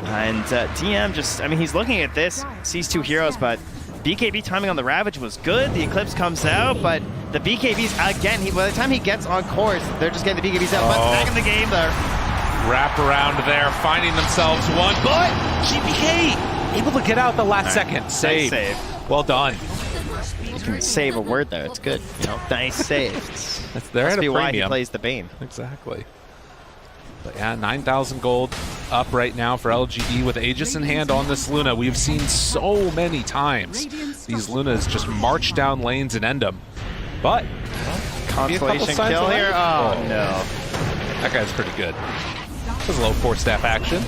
G: And TM just, I mean, he's looking at this, sees 2 heroes, but BKB timing on the Ravage was good. The Eclipse comes out, but the BKBs, again, by the time he gets on course, they're just getting the BKBs out. But back in the game there.
F: Wrap around there, finding themselves one, but GPK able to get out the last second. Save.
G: Nice save.
F: Well done.
G: You can save a word there. It's good. You know, nice save.
F: They're at a premium.
G: Why he plays the Bane.
F: Exactly. But yeah, 9,000 gold up right now for LGD with Aegis in hand on this Luna. We've seen so many times these Lunas just march down lanes and end them. But
G: consolation kill here. Oh no.
F: That guy's pretty good. That was a low 4-step action.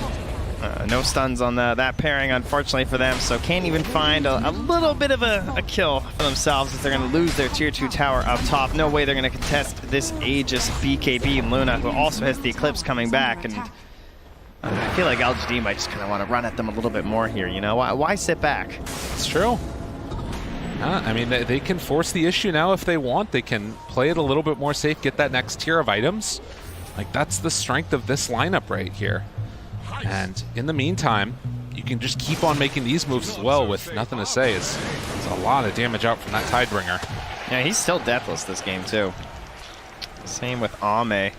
G: No stuns on that pairing, unfortunately for them, so can't even find a little bit of a kill for themselves as they're going to lose their tier 2 tower up top. No way they're going to contest this Aegis BKB and Luna, who also has the Eclipse coming back, and I feel like LGD might just kind of want to run at them a little bit more here, you know? Why sit back?
F: It's true. I mean, they can force the issue now if they want. They can play it a little bit more safe, get that next tier of items. Like, that's the strength of this lineup right here. And in the meantime, you can just keep on making these moves as well with nothing to say. It's a lot of damage out from that Tidebringer.
G: Yeah, he's still deathless this game, too. Same with Ame.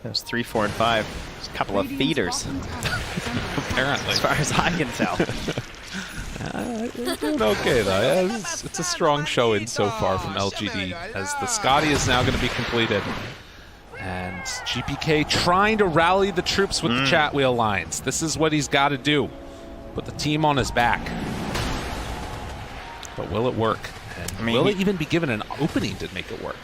G: There's 3, 4, and 5. There's a couple of feeders.
F: Apparently.
G: As far as I can tell.
F: Doing okay, though. Yeah, it's a strong showing so far from LGD, as the Scotty is now going to be completed. And GPK trying to rally the troops with the chat wheel lines. This is what he's got to do. Put the team on his back. But will it work? And will it even be given an opening to make it work?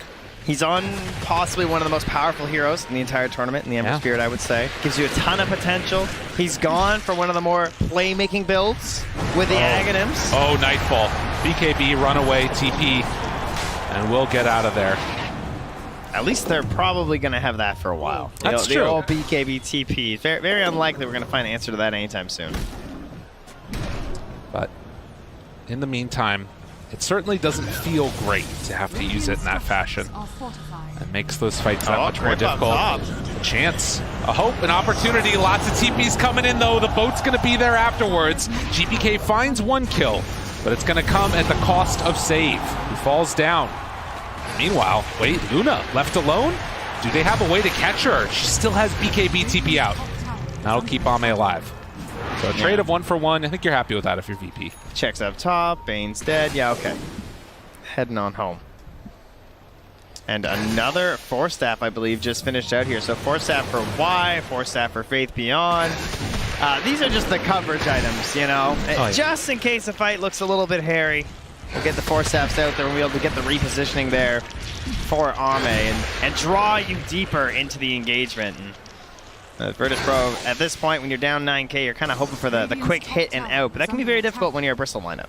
G: He's on possibly one of the most powerful heroes in the entire tournament in the Ember Spirit, I would say. Gives you a ton of potential. He's gone for one of the more playmaking builds with the Aghanims.
F: Oh, Nightfall. BKB, runaway, TP, and we'll get out of there.
G: At least they're probably going to have that for a while.
F: That's true.
G: The old BKB TP. Very, very unlikely we're going to find an answer to that anytime soon.
F: But in the meantime, it certainly doesn't feel great to have to use it in that fashion. It makes those fights that much more difficult. Chance, a hope, an opportunity. Lots of TPs coming in, though. The boat's going to be there afterwards. GPK finds 1 kill, but it's going to come at the cost of Save, who falls down. Meanwhile, wait, Luna left alone? Do they have a way to catch her? She still has BKB TP out. That'll keep Ame alive. So a trade of 1 for 1. I think you're happy with that if you're VP.
G: Checks up top. Bane's dead. Yeah, okay. Heading on home. And another Force Staff, I believe, just finished out here. So Force Staff for Y, Force Staff for Faith Beyond. These are just the coverage items, you know? Just in case the fight looks a little bit hairy. We'll get the Force Staffs out there and we'll be able to get the repositioning there for Ame and draw you deeper into the engagement. And Virtus Pro, at this point, when you're down 9K, you're kind of hoping for the quick hit and out, but that can be very difficult when you're a Bristol lineup.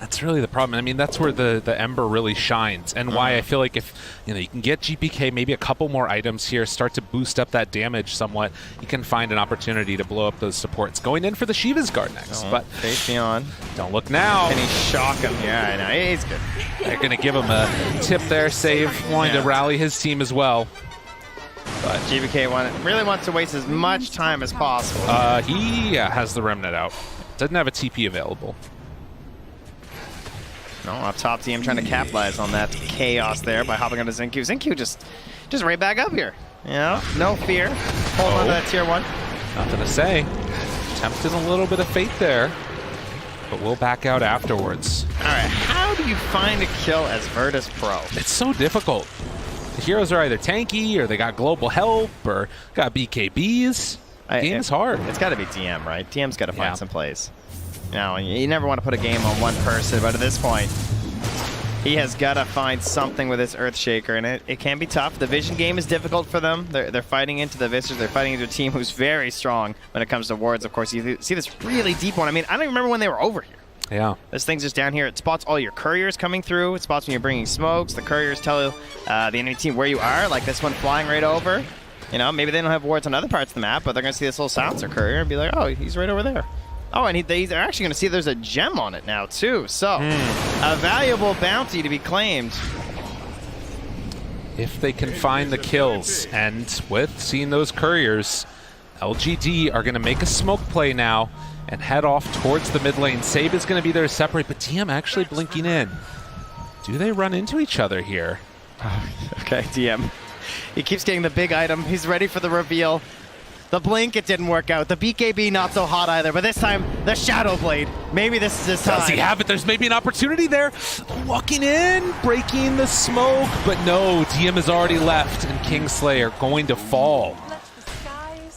F: That's really the problem. I mean, that's where the Ember really shines, and why I feel like if you can get GPK maybe a couple more items here, start to boost up that damage somewhat, you can find an opportunity to blow up those supports. Going in for the Shiva's Guard next, but
G: Faith Beyond.
F: Don't look now.
G: Can he shock him? Yeah, I know. He's good.
F: They're going to give him a tip there, Save, wanting to rally his team as well.
G: But GPK really wants to waste as much time as possible.
F: He has the Remnant out. Doesn't have a TP available.
G: No, up top team trying to capitalize on that chaos there by hopping onto Xingqiu. Xingqiu just right back up here. You know, no fear. Hold on to that tier 1.
F: Nothing to say. Tempted a little bit of fate there, but we'll back out afterwards.
G: All right, how do you find a kill as Virtus Pro?
F: It's so difficult. The heroes are either tanky, or they got global help, or got BKBs. The game is hard.
G: It's got to be DM, right? DM's got to find some plays. Now, you never want to put a game on one person, but at this point, he has got to find something with this Earthshaker, and it can be tough. The vision game is difficult for them. They're fighting into the Vistas. They're fighting into a team who's very strong when it comes to wards. Of course, you see this really deep one. I mean, I don't even remember when they were over here.
F: Yeah.
G: This thing's just down here. It spots all your couriers coming through. It spots when you're bringing smokes. The couriers tell the enemy team where you are, like this one flying right over. You know, maybe they don't have wards on other parts of the map, but they're going to see this little silencer courier and be like, oh, he's right over there. Oh, and they're actually going to see there's a gem on it now, too. So, a valuable bounty to be claimed.
F: If they can find the kills, and with seeing those couriers, LGD are going to make a smoke play now and head off towards the mid lane. Sabe is going to be there to separate, but TM actually blinking in. Do they run into each other here?
G: Okay, TM. He keeps getting the big item. He's ready for the reveal. The blink, it didn't work out. The BKB, not so hot either. But this time, the Shadow Blade. Maybe this is his time.
F: Does he have it? There's maybe an opportunity there. Walking in, breaking the smoke. But no, DM has already left, and Kingslayer going to fall.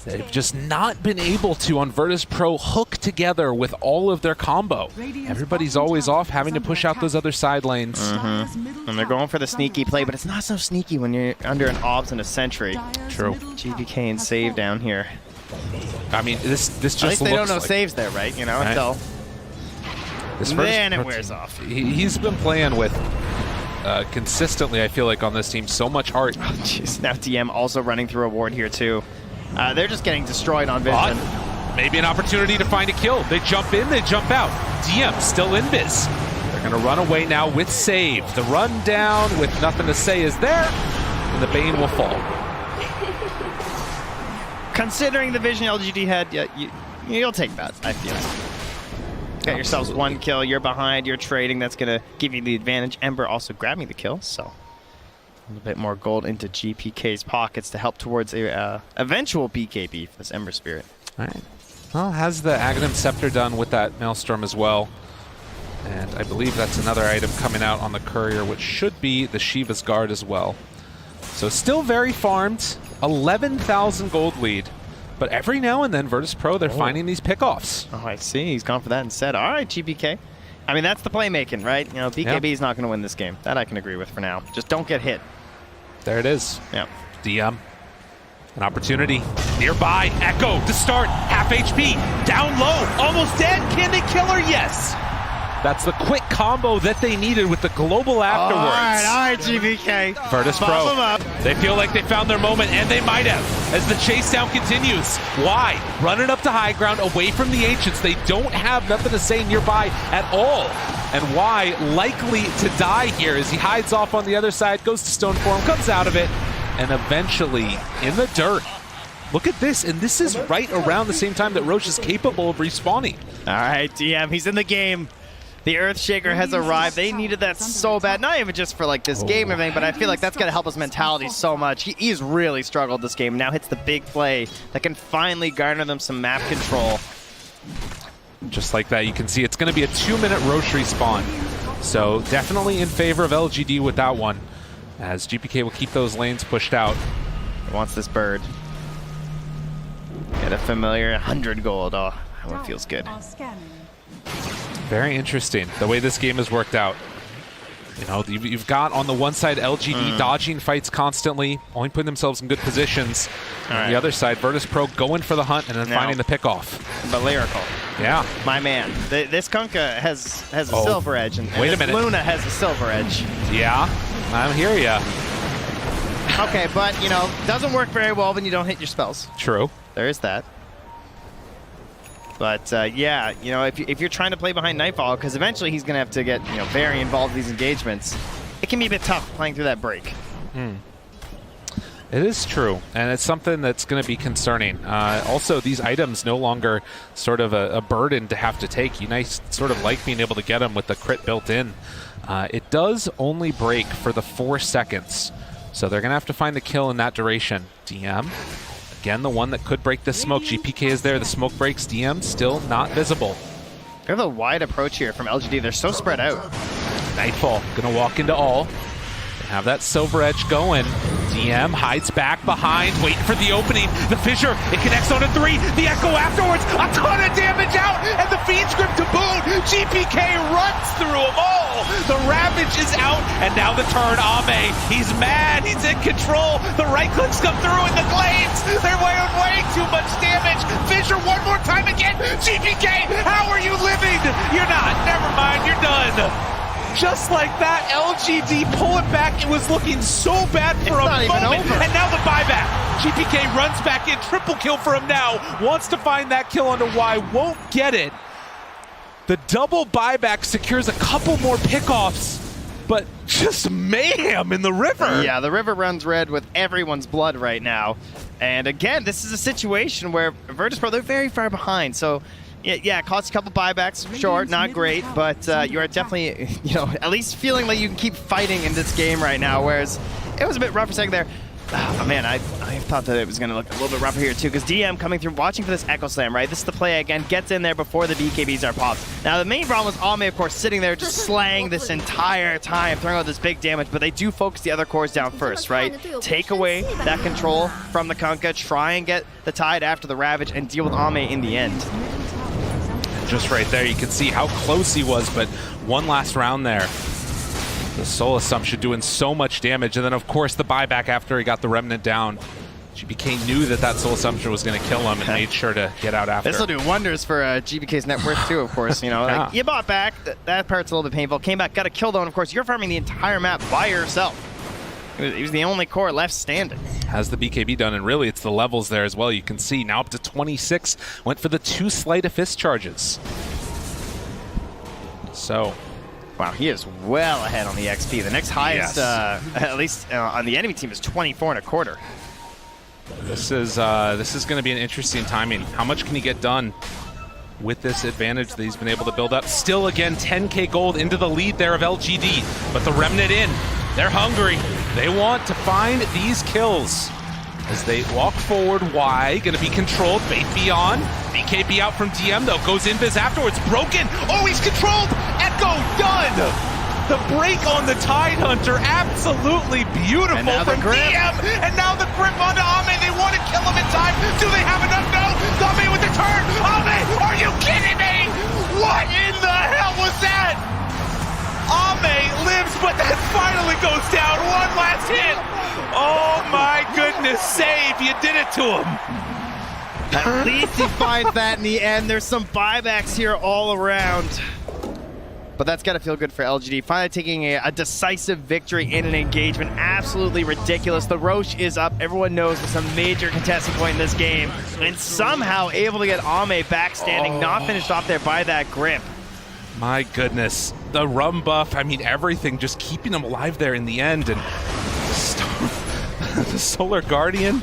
F: They've just not been able to, on Virtus Pro, hook together with all of their combo. Everybody's always off, having to push out those other side lanes.
G: And they're going for the sneaky play, but it's not so sneaky when you're under an Obs and a Sentry.
F: True.
G: GPK and Save down here.
F: I mean, this just
G: At least they
F: looks
G: don't know
F: like
G: saves there, right? You know,
F: Right.
G: until
F: this
G: then it
F: first-
G: wears off.
F: He's been playing with consistently, I feel like, on this team, so much heart.
G: Oh, jeez. Now DM also running through a ward here, too. They're just getting destroyed on vision.
F: Maybe an opportunity to find a kill. They jump in, they jump out. DM still invis. They're going to run away now with save. The run down with nothing to say is there, and the Bane will fall.
G: Considering the vision LGD had, yeah, you'll take that, I feel. Got yourselves one kill, you're behind, you're trading, that's going to give you the advantage. Ember also grabbing the kill, so a little bit more gold into GPK's pockets to help towards a eventual BKB for this Ember Spirit.
F: All right. Well, has the Aghanim Scepter done with that Maelstrom as well. And I believe that's another item coming out on the Courier, which should be the Shiva's Guard as well. So still very farmed, 11,000 gold lead. But every now and then, Virtus Pro, they're finding these pickoffs.
G: Oh, I see. He's gone for that instead. All right, GPK. I mean, that's the playmaking, right? You know, BKB is not going to win this game. That I can agree with for now. Just don't get hit.
F: There it is.
G: Yeah.
F: DM. An opportunity. Nearby. Echo to start. Half HP. Down low. Almost dead. Can they kill her? Yes. That's the quick combo that they needed with the global afterwards.
G: All right, GPK.
F: Virtus
G: Bump
F: Pro.
G: them up.
F: They feel like they found their moment, and they might have, as the chase down continues. Why? Running up to high ground, away from the Ancients. They don't have nothing to say nearby at all. And why? Likely to die here as he hides off on the other side, goes to Stone Form, comes out of it, and eventually in the dirt. Look at this, and this is right around the same time that Roche is capable of respawning.
G: All right, DM, he's in the game. The Earthshaker has arrived. They needed that so bad. Not even just for like this game and everything, but I feel like that's going to help his mentality so much. He's really struggled this game. Now hits the big play that can finally garner them some map control.
F: Just like that, you can see it's going to be a 2-minute Roche respawn. So definitely in favor of LGD with that one, as GPK will keep those lanes pushed out.
G: He wants this bird. Get a familiar 100 gold. Oh, that one feels good.
F: Very interesting, the way this game has worked out. You know, you've got on the one side LGD dodging fights constantly, only putting themselves in good positions. On the other side, Virtus Pro going for the hunt and then finding the pickoff.
G: But Lyrical.
F: Yeah.
G: My man. This Kunkka has a silver edge, and
F: wait a
G: this
F: minute.
G: Luna has a silver edge.
F: Yeah, I hear ya.
G: Okay, but, you know, doesn't work very well when you don't hit your spells.
F: True.
G: There is that. But, yeah, you know, if you're trying to play behind Nightfall, because eventually he's going to have to get, you know, very involved in these engagements, it can be a bit tough playing through that break.
F: It is true, and it's something that's going to be concerning. Also, these items no longer sort of a burden to have to take. You nice sort of like being able to get them with the crit built in. It does only break for the 4 seconds, so they're going to have to find the kill in that duration. DM, again, the one that could break the smoke. GPK is there, the smoke breaks. DM still not visible.
G: We have a wide approach here from LGD. They're so spread out.
F: Nightfall going to walk into all. They have that silver edge going. DM hides back behind, waiting for the opening. The fissure, it connects on a 3. The echo afterwards, a ton of damage out, and the Fiend's Grip to boot. GPK runs through them all. The Ravage is out, and now the turn. Ame, he's mad, he's in control. The right clicks come through in the glades. They're way too much damage. Fissure one more time again. GPK, how are you living? You're not. Never mind, you're done. Just like that, LGD pull it back. It was looking so bad for a moment, and now the buyback. GPK runs back in, triple kill for him now. Wants to find that kill onto Y, won't get it. The double buyback secures a couple more pickoffs, but just mayhem in the river.
G: Yeah, the river runs red with everyone's blood right now. And again, this is a situation where Virtus Pro, they're very far behind, so yeah, it costs a couple buybacks, sure, not great, but you are definitely, you know, at least feeling like you can keep fighting in this game right now, whereas it was a bit rough for a second there. Oh, man, I thought that it was going to look a little bit rougher here, too, because DM coming through, watching for this Echo Slam, right? This is the play, again, gets in there before the BKBs are popped. Now, the main problem was Ame, of course, sitting there just slaying this entire time, throwing out this big damage, but they do focus the other cores down first, right? Take away that control from the Kunkka, try and get the Tide after the Ravage, and deal with Ame in the end.
F: Just right there, you can see how close he was, but one last round there. The Soul Assumption doing so much damage, and then of course the buyback after he got the Remnant down. GBK knew that soul assumption was going to kill him and made sure to get out after.
G: This will do wonders for GBK's net worth too, of course. You know,
F: Yeah.
G: like, you bought back. That part's a little bit painful. Came back, got a kill though, and of course you're farming the entire map by yourself. He was the only core left standing.
F: Has the BKB done, and really it's the levels there as well. You can see now up to 26. Went for the 2 sleight of fist charges. So,
G: wow, he is well ahead on the XP. The next highest, at least on the enemy team, is 24 1/4.
F: this is going to be an interesting timing. How much can he get done with this advantage that he's been able to build up? Still, again, 10k gold into the lead there of LGD, but the Remnant in. They're hungry. They want to find these kills. As they walk forward, Y going to be controlled. Faith Beyond. BKB out from DM, though. Goes in biz afterwards. Broken. Oh, he's controlled. Echo done. The break on the Tidehunter. Absolutely beautiful
G: And now the
F: from
G: grip.
F: DM. And now the grip onto Ame. They want to kill him in time. Do they have enough? No. Ame with the turn. Ame, are you kidding me? What in the hell was that? Ame lives, but then finally goes down. One last hit. Oh my goodness, save. You did it to him.
G: At least he finds that in the end. There's some buybacks here all around. But that's got to feel good for LGD. Finally taking a decisive victory in an engagement. Absolutely ridiculous. The Roche is up. Everyone knows it's a major contesting point in this game. And somehow able to get Ame back standing, not finished off there by that grip.
F: My goodness, the rum buff, I mean everything, just keeping him alive there in the end. And the Solar Guardian,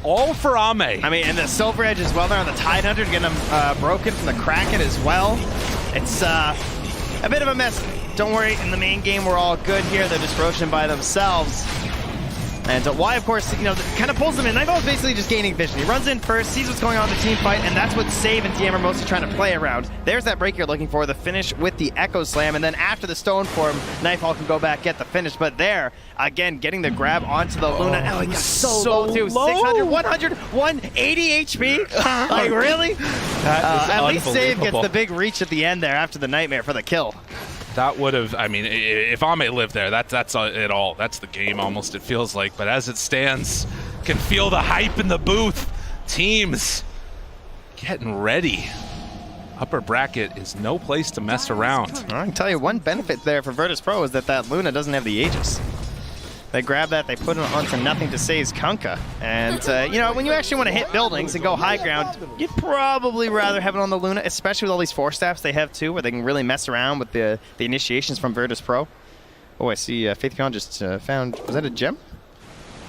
F: all for Ame.
G: I mean, and the Silver Edge as well there on the Tidehunter to get him broken from the Kraken as well. It's a bit of a mess. Don't worry, in the main game we're all good here. They're just roaching by themselves. And Y, of course, you know, kind of pulls them in. Nightfall is basically just gaining vision. He runs in first, sees what's going on in the team fight, and that's what Save and TM are mostly trying to play around. There's that break you're looking for, the finish with the Echo Slam, and then after the Stone Form, Nightfall can go back, get the finish. But there, again, getting the grab onto the Luna. Oh, he got so low, too.
F: low.
G: 600, 100, 180 HP? Like, really?
F: That is
G: At least Save gets
F: unbelievable.
G: the big reach at the end there after the Nightmare for the kill.
F: That would have, I mean, if Ame lived there, that's it all. That's the game almost, it feels like. But as it stands, can feel the hype in the booth. Teams getting ready. Upper bracket is no place to mess around.
G: I can tell you one benefit there for Virtus Pro is that Luna doesn't have the Aegis. They grab that, they put it onto nothing to Seize Kunkka. And, you know, when you actually want to hit buildings and go high ground, you'd probably rather have it on the Luna, especially with all these 4-staffs they have too, where they can really mess around with the initiations from Virtus Pro. Oh, I see Faith Beyond just found, was that a gem?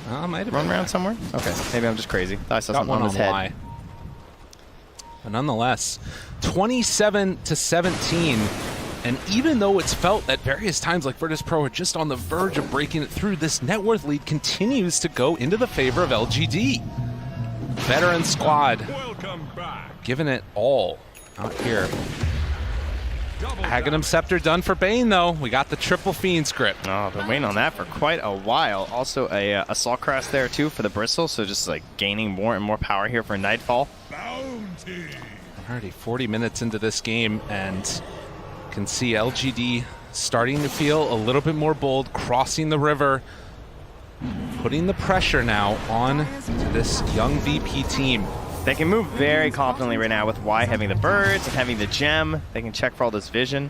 F: Might have
G: Run
F: been.
G: around somewhere? Okay, maybe I'm just crazy. Thought I saw
F: Got
G: something
F: one
G: on
F: on
G: his head.
F: Y. But nonetheless, 27-17. And even though it's felt at various times like Virtus Pro are just on the verge of breaking it through, this net worth lead continues to go into the favor of LGD. Veteran squad
A: Welcome back.
F: giving it all out here. Aghanim Scepter done for Bane, though. We got the triple Fiend script.
G: Oh, been waiting on that for quite a while. Also a Assault Cross there too for the Bristle, so just like gaining more and more power here for Nightfall.
A: Bounty.
F: Already 40 minutes into this game, and can see LGD starting to feel a little bit more bold, crossing the river, putting the pressure now on this young VP team.
G: They can move very confidently right now with Y having the birds and having the gem. They can check for all this vision.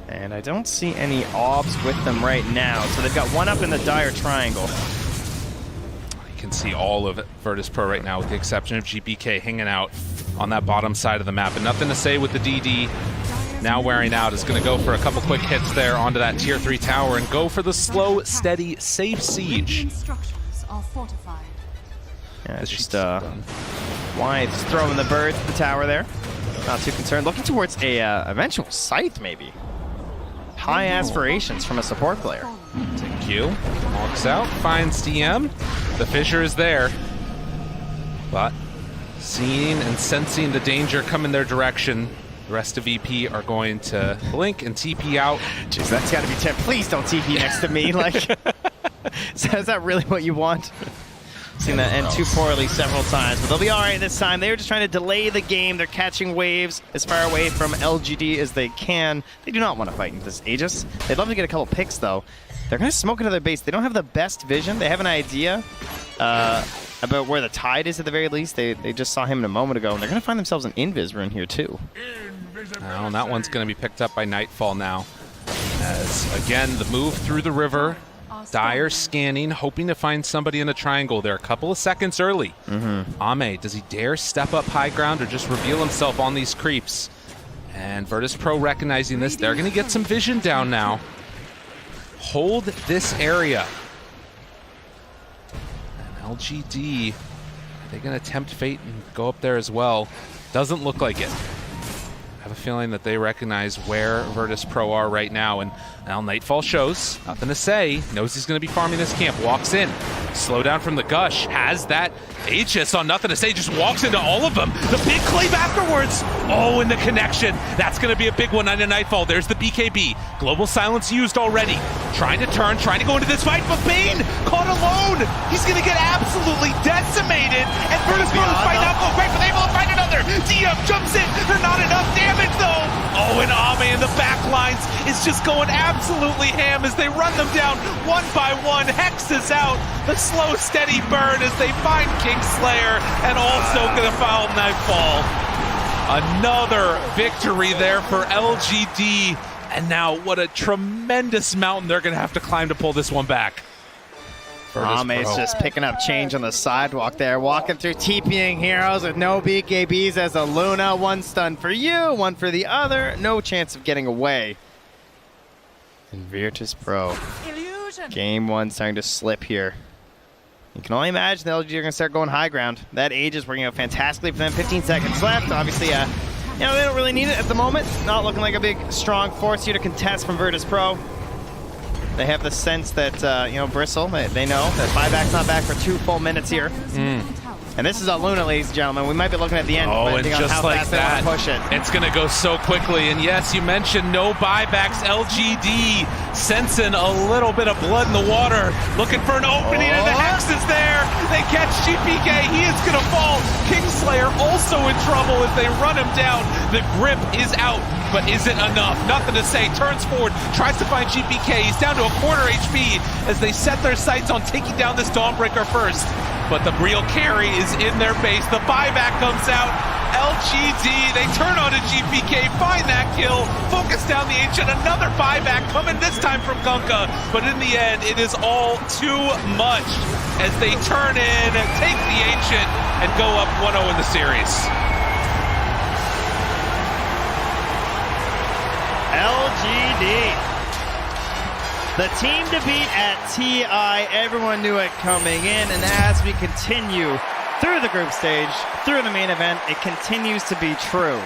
G: And I don't see any obs with them right now. So they've got one up in the dire triangle.
F: You can see all of Virtus Pro right now with the exception of GBK hanging out on that bottom side of the map. And nothing to say with the DD. Now wearing out is going to go for a couple quick hits there onto that tier 3 tower and go for the slow, steady, safe siege.
H: Structures are fortified.
G: Yeah,
F: This
G: just
F: sheet's done.
G: Y just throwing the birds at the tower there. Not too concerned. Looking towards a eventual scythe maybe. High aspirations from a support player.
F: Thank you. Walks out, finds DM. The fissure is there. But seeing and sensing the danger come in their direction, the rest of VP are going to blink and TP out.
G: Jeez, that's got to be 10. Please don't TP next to me. Like, is that really what you want? Seen that end too poorly several times, but they'll be all right this time. They were just trying to delay the game. They're catching waves as far away from LGD as they can. They do not want to fight into this Aegis. They'd love to get a couple picks, though. They're going to smoke into their base. They don't have the best vision. They have an idea. about where the Tide is at the very least. They just saw him a moment ago, and they're going to find themselves an invis rune here too.
F: Well, and that one's going to be picked up by Nightfall now. As, again, the move through the river. Dire scanning, hoping to find somebody in a triangle. They're a couple of seconds early. Ame, does he dare step up high ground or just reveal himself on these creeps? And Virtus Pro recognizing this, they're going to get some vision down now. Hold this area. And LGD, are they going to tempt fate and go up there as well? Doesn't look like it. I have a feeling that they recognize where Virtus Pro are right now, and now Nightfall shows, nothing to say, knows he's going to be farming this camp, walks in, slow down from the gush, has that Aegis on nothing to say, just walks into all of them. The big cleave afterwards. Oh, and the connection. That's going to be a big one on the Nightfall. There's the BKB. Global silence used already. Trying to turn, trying to go into this fight, but Bane caught alone. He's going to get absolutely decimated, and Virtus Pro is fighting out, goes right, but they will find another. DM jumps in. They're not enough damage, though. Oh, and Ame in the back lines is just going absolutely ham as they run them down one by one. Hex is out. The slow, steady burn as they find Kingslayer and also going to foul Nightfall. Another victory there for LGD. And now what a tremendous mountain they're going to have to climb to pull this one back.
G: Ame's just picking up change on the sidewalk there, walking through TPing heroes with no BKBs as a Luna. One stun for you, one for the other. No chance of getting away. And Virtus Pro. Game one starting to slip here. You can only imagine the LG are going to start going high ground. That Aegis working out fantastically for them. 15 seconds left. Obviously, they don't really need it at the moment. Not looking like a big, strong force here to contest from Virtus Pro. They have the sense that, Bristle, they know that buyback's not back for 2 full minutes here. And this is a Luna, ladies and gentlemen. We might be looking at the end, depending on how fast they want to push it.
F: It's going to go so quickly. And yes, you mentioned no buybacks. LGD sensing a little bit of blood in the water, looking for an opening, and the Hex is there. They catch GPK. He is going to fall. Kingslayer also in trouble as they run him down. The grip is out, but isn't enough. Nothing to say. Turns forward, tries to find GPK. He's down to a quarter HP as they set their sights on taking down this Dawnbreaker first. But the real carry is in their base. The buyback comes out. LGD, they turn on to GPK, find that kill, focus down the Ancient. Another buyback coming this time from Gunka. But in the end, it is all too much as they turn in, take the Ancient, and go up 1-0 in the series.
G: LGD. The team to beat at TI, everyone knew it coming in, and as we continue through the group stage, through the main event, it continues to be true.